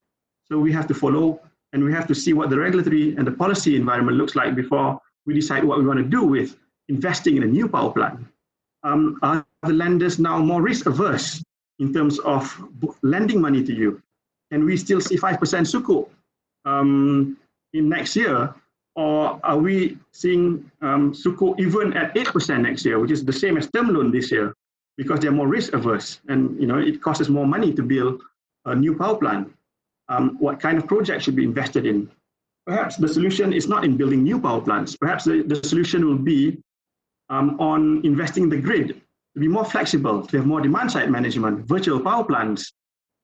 So we have to follow, and we have to see what the regulatory and the policy environment looks like before we decide what we want to do with investing in a new power plant. Are the lenders now more risk averse in terms of lending money to you? Can we still see 5% sukuk in next year? Or are we seeing sukuk even at 8% next year, which is the same as term loan this year, because they're more risk averse, and it costs us more money to build a new power plant? What kind of project should be invested in? Perhaps the solution is not in building new power plants. Perhaps the solution will be on investing in the grid, to be more flexible, to have more demand-side management, virtual power plants,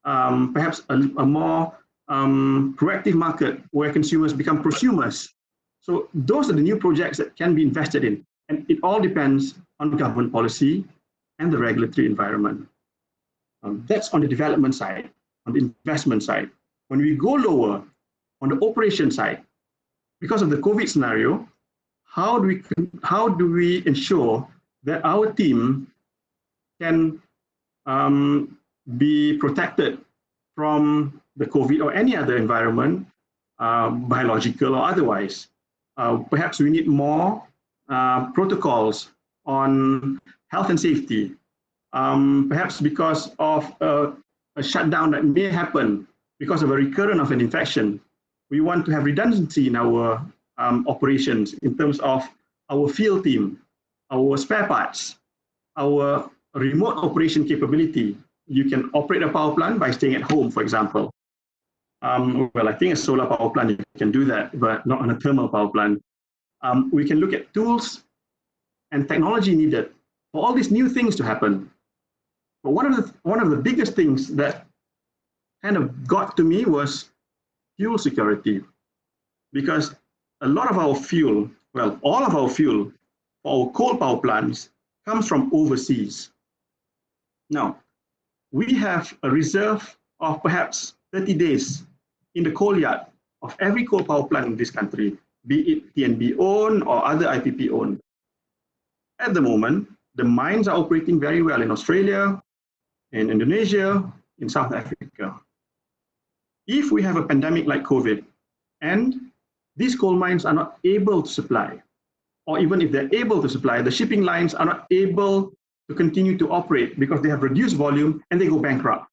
perhaps a more proactive market where consumers become prosumers. So those are the new projects that can be invested in. And it all depends on government policy and the regulatory environment. That's on the development side, on the investment side. When we go lower, on the operation side, because of the COVID scenario, how do we ensure that our team can be protected from the COVID or any other environment, biological or otherwise? Perhaps we need more protocols on health and safety. Perhaps because of a shutdown that may happen because of a recurrence of an infection, we want to have redundancy in our operations in terms of our field team, our spare parts, our remote operation capability. you can operate a power plant by staying at home, for example. Well, I think a solar power plant, you can do that, but not on a thermal power plant. We can look at tools and technology needed for all these new things to happen. But one of the biggest things that kind of got to me was fuel security, because a lot of our fuel, well, all of our fuel for our coal power plants comes from overseas. Now, we have a reserve of perhaps 30 days in the coal yard of every coal power plant in this country, be it TNB owned or other IPP owned. At the moment, the mines are operating very well in Australia, in Indonesia, in South Africa. If we have a pandemic like COVID, and these coal mines are not able to supply, or even if they're able to supply, the shipping lines are not able to continue to operate because they have reduced volume and they go bankrupt.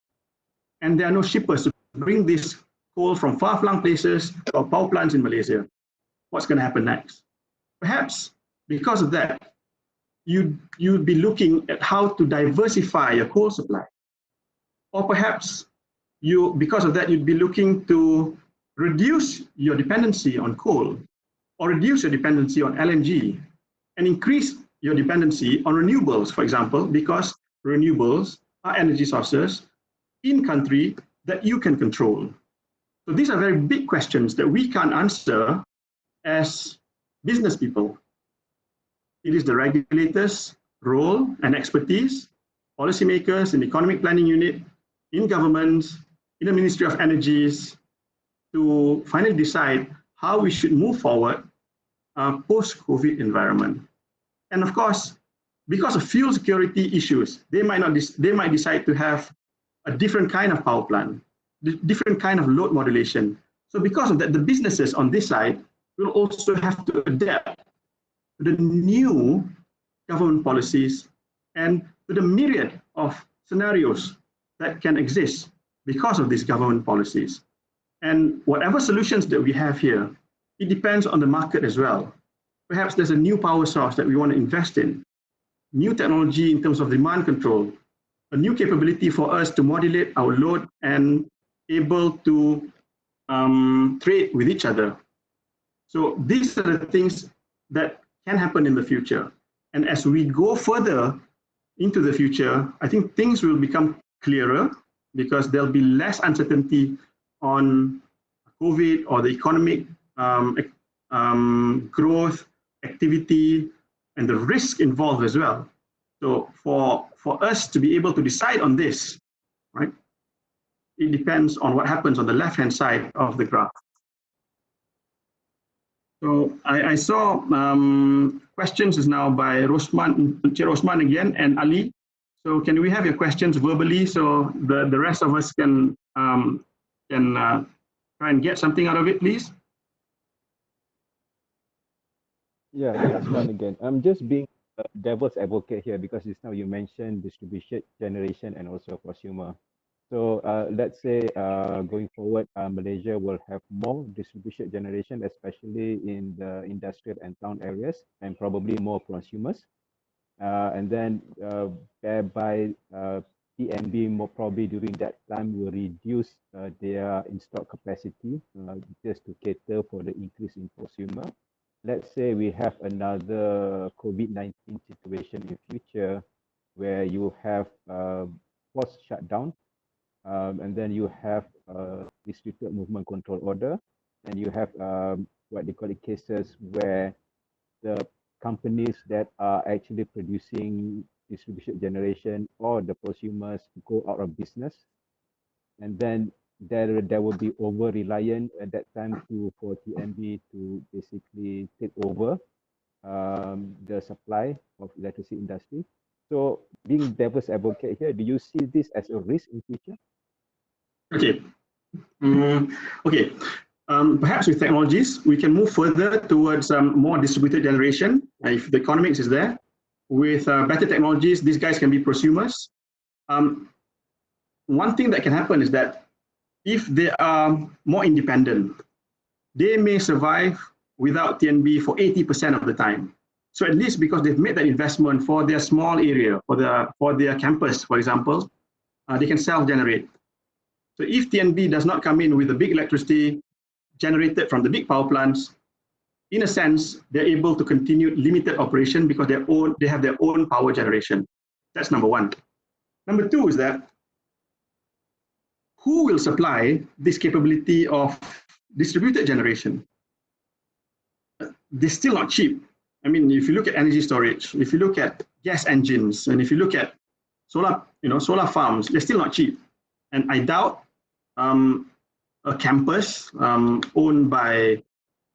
And there are no shippers to bring this coal from far-flung places or power plants in Malaysia. What's going to happen next? Perhaps because of that, you'd be looking at how to diversify your coal supply. Or perhaps because of that, you'd be looking to reduce your dependency on coal, or reduce your dependency on LNG, and increase your dependency on renewables, for example, because renewables are energy sources in country that you can control. So these are very big questions that we can't answer as business people. It is the regulators' role and expertise, policymakers in the economic planning unit, in governments, in the Ministry of Energies, to finally decide how we should move forward post-COVID environment. And of course, because of fuel security issues, they might decide to have a different kind of power plant, different kind of load modulation. So because of that, the businesses on this side will also have to adapt to the new government policies and to the myriad of scenarios that can exist because of these government policies. And whatever solutions that we have here, it depends on the market as well. Perhaps there's a new power source that we want to invest in, new technology in terms of demand control, a new capability for us to modulate our load and able to trade with each other. So these are the things that can happen in the future. And as we go further into the future, I think things will become clearer because there'll be less uncertainty on COVID or the economic growth, activity, and the risk involved as well. So for us to be able to decide on this, right, it depends on what happens on the left-hand side of the graph. So I saw questions is now by Rosman again and Ali. So can we have your questions verbally so the rest of us can try and get something out of it, please? Yeah, Rosman again. I'm just being a devil's advocate here because just now you mentioned distributed generation and also consumer. So let's say going forward, Malaysia will have more distributed generation, especially in the industrial and town areas, and probably more consumers. And then thereby TNB more probably during that time will reduce their installed capacity just to cater for the increase in consumer. Let's say we have another COVID-19 situation in future where you have forced shutdown, and then you have restricted movement control order, and you have what they call it cases where the companies that are actually producing distributed generation or the prosumers go out of business, and then there will be over reliant at that time for TNB to basically take over the supply of electricity industry. So being devil's advocate here, do you see this as a risk in future? Okay. Okay. Perhaps with technologies, we can move further towards more distributed generation. If the economics is there, with better technologies, these guys can be prosumers. One thing that can happen is that if they are more independent, they may survive without TNB for 80% of the time. So at least because they've made that investment for their small area, for their campus, for example, they can self-generate. So if TNB does not come in with the big electricity generated from the big power plants, in a sense, they're able to continue limited operation because they have their own power generation. That's number one. Number two is that who will supply this capability of distributed generation? They're still not cheap. I mean, if you look at energy storage, if you look at gas engines, and if you look at solar farms, they're still not cheap. And I doubt a campus owned by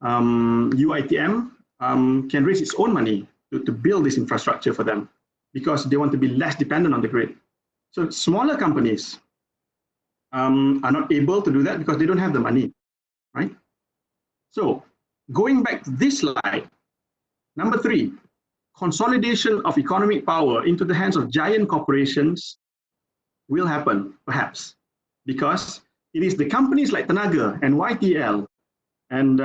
UiTM can raise its own money to build this infrastructure for them because they want to be less dependent on the grid. So smaller companies are not able to do that because they don't have the money, right? So going back to this slide, number 3, consolidation of economic power into the hands of giant corporations will happen, perhaps, because it is the companies like Tenaga and YTL and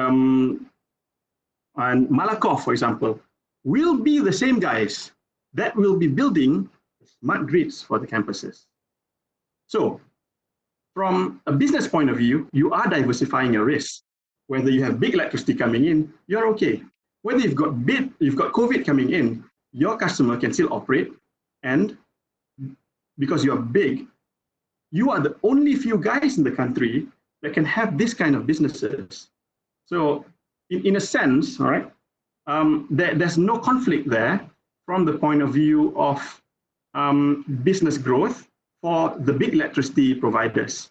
Malakoff, for example, will be the same guys that will be building smart grids for the campuses. So from a business point of view, you are diversifying your risk. Whether you have big electricity coming in, you're okay. Whether you've got COVID coming in, your customer can still operate, and because you're big, you are the only few guys in the country that can have this kind of businesses. So in a sense, all right, there's no conflict there from the point of view of business growth for the big electricity providers.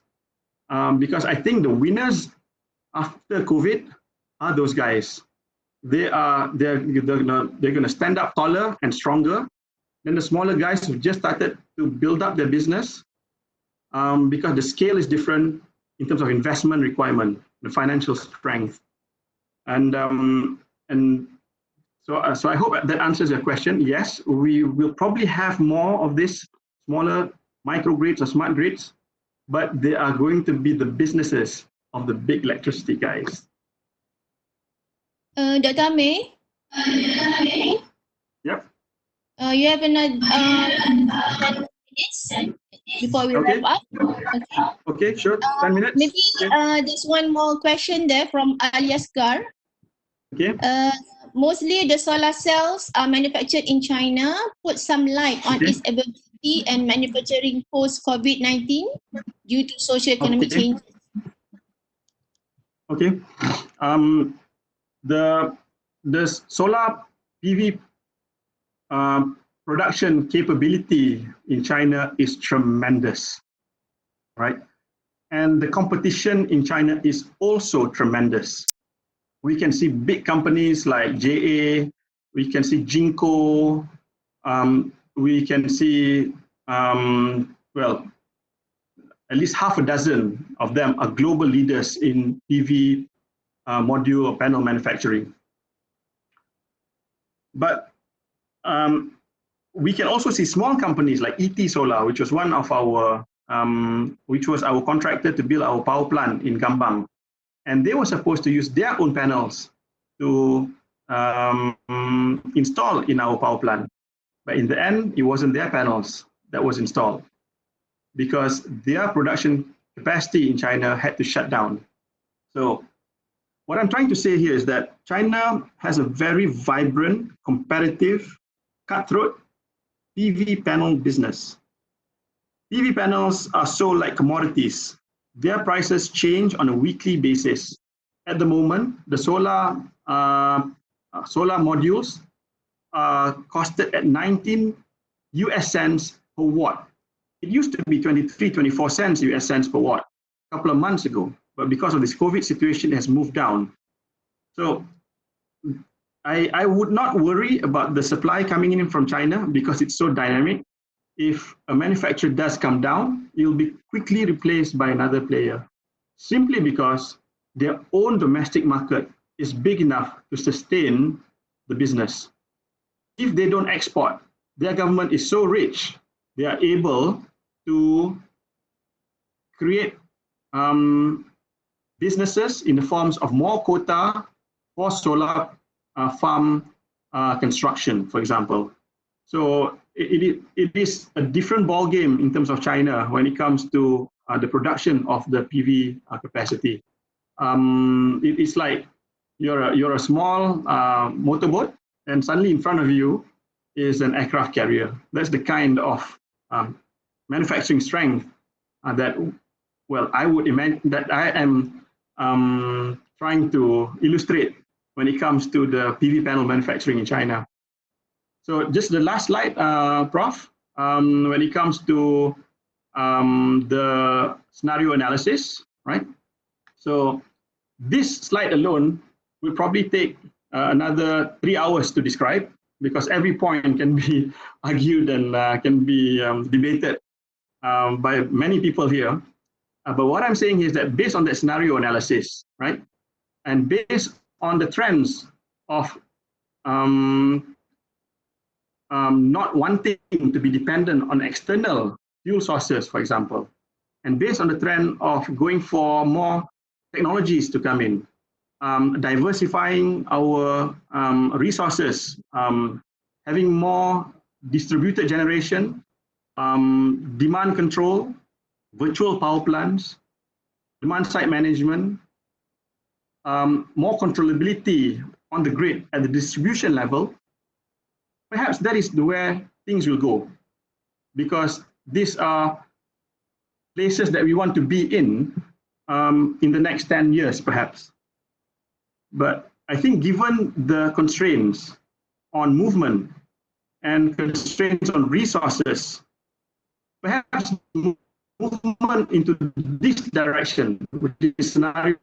Because I think the winners after COVID are those guys. They're going to stand up taller and stronger than the smaller guys who just started to build up their business, because the scale is different in terms of investment requirement, the financial strength, and so I hope that answers your question. Yes, we will probably have more of this smaller microgrids or smart grids, but they are going to be the businesses of the big electricity guys. Dr. Amir? Yep. You have another 10 minutes before we wrap up. Okay. Okay, sure. 10 minutes. Maybe okay. there's one more question there from Aliasgar. Okay. Mostly the solar cells are manufactured in China. Put some light on its availability and manufacturing post COVID-19 due to socio-economic changes. Okay. The solar PV production capability in China is tremendous, right? And the competition in China is also tremendous. We can see big companies like JA, we can see Jinko, we can see, well, at least half a dozen of them are global leaders in PV module or panel manufacturing. But we can also see small companies like ET Solar, which was one of our, which was our contractor to build our power plant in Gambang. And they were supposed to use their own panels to install in our power plant. But in the end, it wasn't their panels that was installed because their production capacity in China had to shut down. So what I'm trying to say here is that China has a very vibrant, competitive, cutthroat PV panel business. PV panels are sold like commodities. Their prices change on a weekly basis. At the moment, the solar modules are costed at 19 US cents per watt. It used to be 23, 24 cents US cents per watt a couple of months ago, but because of this COVID situation, it has moved down. So I would not worry about the supply coming in from China because it's so dynamic. If a manufacturer does come down, it will be quickly replaced by another player, simply because their own domestic market is big enough to sustain the business. If they don't export, their government is so rich, they are able to create businesses in the forms of more quota for solar farm construction, for example. So it is a different ball game in terms of China when it comes to the production of the PV capacity. It's like you're a small motorboat, and suddenly in front of you is an aircraft carrier. That's the kind of manufacturing strength that, well, I would imagine that I am trying to illustrate when it comes to the PV panel manufacturing in China. So just the last slide, Prof. When it comes to the scenario analysis, right? So this slide alone will probably take another 3 hours to describe, because every point can be argued and can be debated by many people here. But what I'm saying is that based on that scenario analysis, right, and based on the trends of not wanting to be dependent on external fuel sources, for example, and based on the trend of going for more technologies to come in, diversifying our resources, having more distributed generation, demand control, virtual power plants, demand side management, more controllability on the grid at the distribution level, perhaps that is where things will go, because these are places that we want to be in the next 10 years, perhaps. But I think given the constraints on movement and constraints on resources, perhaps movement into this direction, which is scenario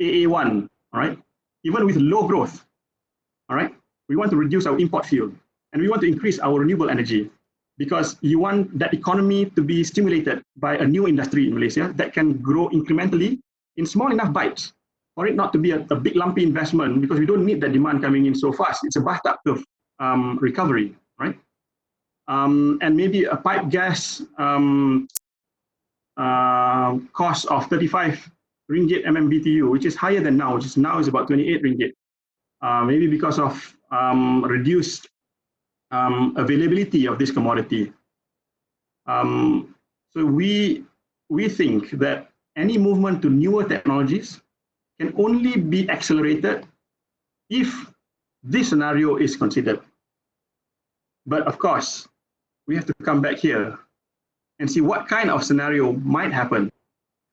AA1, all right, even with low growth, all right, we want to reduce our import fuel and we want to increase our renewable energy, because you want that economy to be stimulated by a new industry in Malaysia that can grow incrementally in small enough bites for it not to be a big lumpy investment, because we don't need that demand coming in so fast. It's a bathtub curve recovery, right? And maybe a pipe gas cost of 35 ringgit MMBTU, which is higher than now, which is now is about 28 ringgit. Maybe because of reduced availability of this commodity. So we think that any movement to newer technologies can only be accelerated if this scenario is considered. But of course, we have to come back here and see what kind of scenario might happen.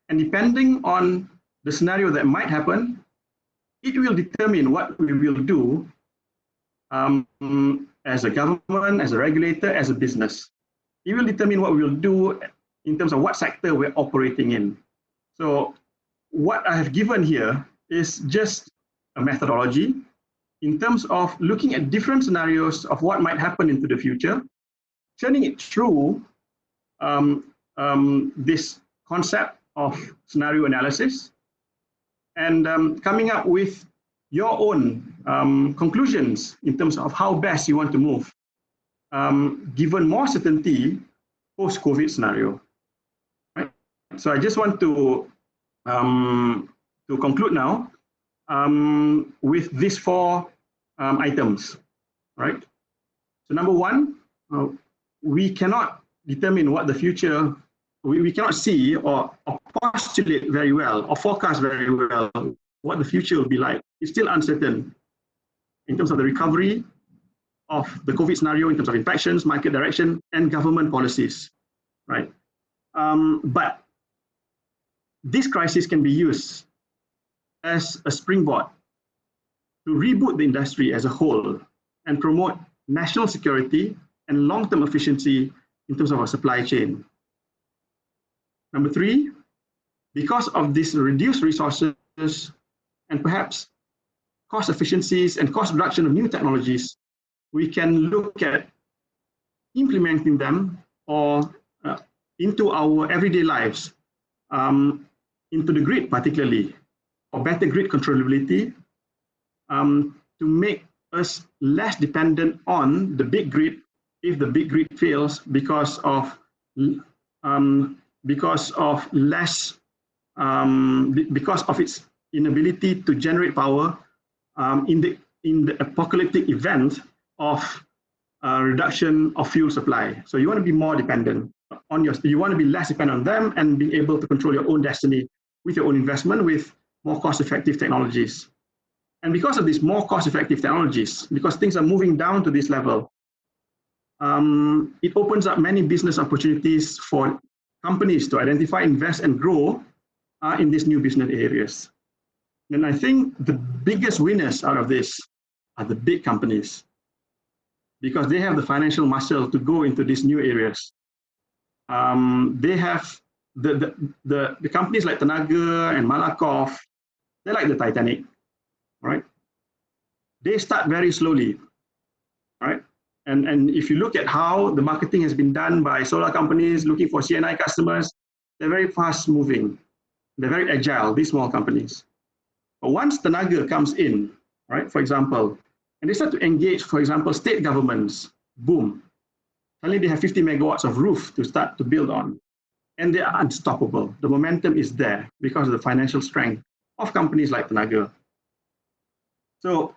And depending on the scenario that might happen, it will determine what we will do as a government, as a regulator, as a business. It will determine what we will do in terms of what sector we're operating in. So what I have given here is just a methodology in terms of looking at different scenarios of what might happen into the future, turning it through this concept of scenario analysis, and coming up with your own conclusions in terms of how best you want to move, given more certainty post-COVID scenario. Right? So I just want to conclude now with these 4 items. Right? So number 1, we cannot determine what the future, we cannot see or postulate very well or forecast very well what the future will be like. It's still uncertain in terms of the recovery of the COVID scenario, in terms of infections, market direction, and government policies, right? But this crisis can be used as a springboard to reboot the industry as a whole and promote national security and long-term efficiency in terms of our supply chain. Number 3, because of these reduced resources and perhaps cost efficiencies and cost reduction of new technologies, we can look at implementing them or into our everyday lives, into the grid particularly, for better grid controllability, to make us less dependent on the big grid if the big grid fails because of its inability to generate power in the apocalyptic event of reduction of fuel supply. So you want to be more dependent on you want to be less dependent on them and being able to control your own destiny with your own investment with more cost-effective technologies. And because of these more cost-effective technologies, because things are moving down to this level, it opens up many business opportunities for companies to identify, invest, and grow in these new business areas. And I think the biggest winners out of this are the big companies, because they have the financial muscle to go into these new areas. They have the companies like Tenaga and Malakoff, they're like the Titanic, right? They start very slowly, right? And if you look at how the marketing has been done by solar companies looking for CNI customers, they're very fast moving. They're very agile, these small companies. But once Tenaga comes in, right, for example, and they start to engage, for example, state governments, boom, suddenly they have 50 megawatts of roof to start to build on. And they are unstoppable. The momentum is there because of the financial strength of companies like Tenaga. So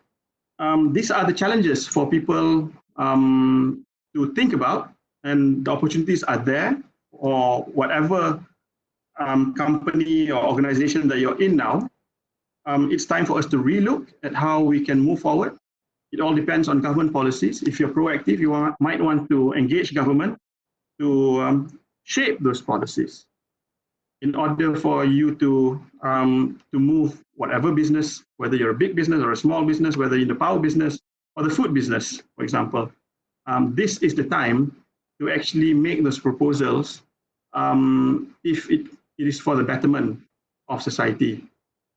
these are the challenges for people to think about, and the opportunities are there, or whatever company or organization that you're in now. It's time for us to relook at how we can move forward. It all depends on government policies. If you're proactive, you might want to engage government to shape those policies in order for you to move whatever business, whether you're a big business or a small business, whether you're in the power business or the food business, for example. This is the time to actually make those proposals if it is for the betterment of society.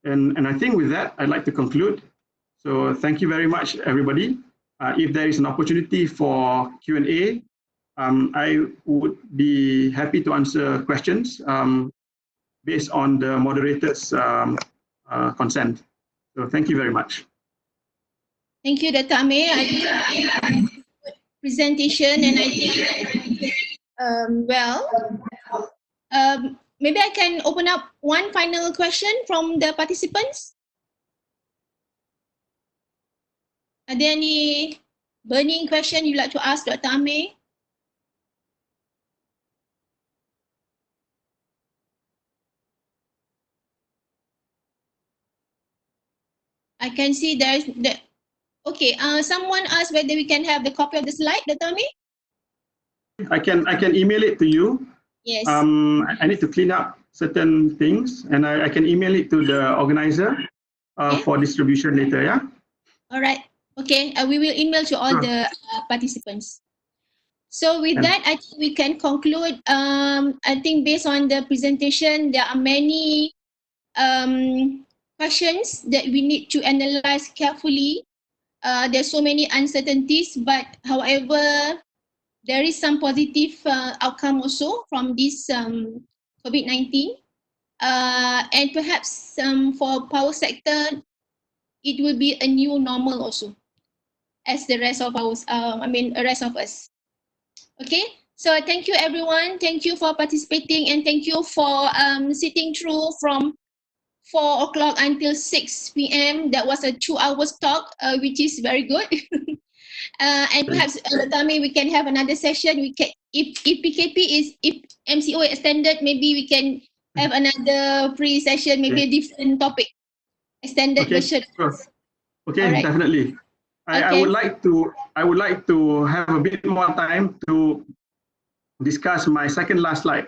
And I think with that, I'd like to conclude. So thank you very much, everybody. If there is an opportunity for Q&A, I would be happy to answer questions based on the moderator's consent. So thank you very much. Thank you, Dr. Amir. I think presentation, and I think, maybe I can open up one final question from the participants. Are there any burning question you'd like to ask Dr. Amir? I can see there's the, okay, someone asked whether we can have the copy of the slide, Dr. Amir? I can email it to you. Yes. I need to clean up certain things, and I can email it to the organizer for distribution later, yeah? All right. Okay, we will email to all the participants. So with that, I think we can conclude. I think based on the presentation, there are many questions that we need to analyze carefully. There's so many uncertainties, but however, there is some positive outcome also from this COVID-19. And perhaps for power sector, it will be a new normal also, as the rest of us, rest of us. Okay, so thank you everyone. Thank you for participating, and thank you for sitting through from 4 o'clock until 6 p.m. That was a 2 hours talk, which is very good. And perhaps Tami, we can have another session. We can, if MCO extended, maybe we can have another free session, maybe a different topic, extended version. Sure. Okay, right. Definitely. I would like to have a bit more time to discuss my second last slide,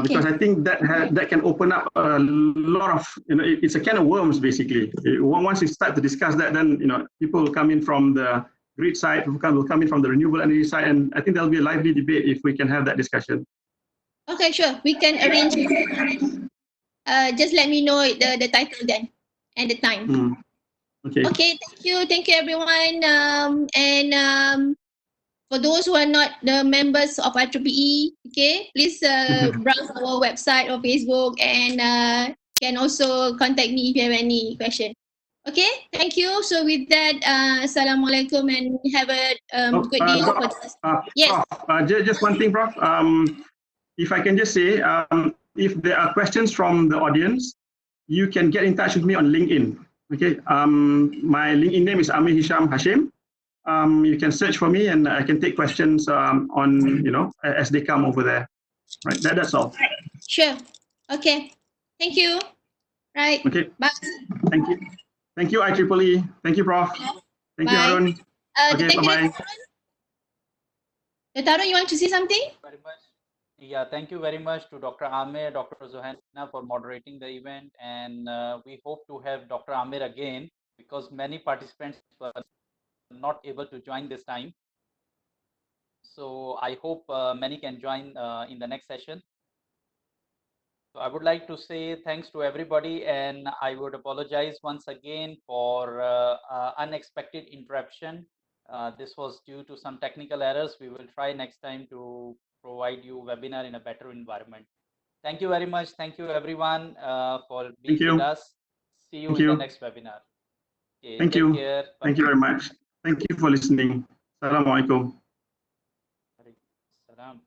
because I think that can open up a lot of, it's a can of worms basically. Once you start to discuss that, then people will come in from the grid side, will come in from the renewable energy side, and I think there'll be a lively debate if we can have that discussion. Okay, sure. We can arrange. Just let me know the title then and the time. Okay. Okay. Thank you, everyone. And for those who are not the members of IEEE, okay, please browse our website or Facebook, and can also contact me if you have any question. Okay, thank you. So with that, Assalamualaikum, and have a good day. Yes. Prof, just one thing, Prof. If I can just say, if there are questions from the audience, you can get in touch with me on LinkedIn. Okay, my LinkedIn name is Amir Hisham Hashim. you can search for me, and I can take questions on as they come over there. Right. That's all. Sure. Okay. Thank you. Right. Okay. Bye. Thank you. Thank you, IEEE. Thank you, Prof. Thank you, Bye. Haroon. Okay. Bye-bye. Haroon, you want to say something? Very much. Yeah, thank you very much to Dr. Amir, Dr. Zohanna for moderating the event, and we hope to have Dr. Amir again because many participants were not able to join this time. So I hope many can join in the next session. So I would like to say thanks to everybody, and I would apologize once again for unexpected interruption. This was due to some technical errors. We will try next time to provide you webinar in a better environment. Thank you very much. Thank you everyone for being with us. See you in the next webinar. Okay, Thank you. Care. Thank you very much. Thank you for listening. Assalamualaikum. Salam.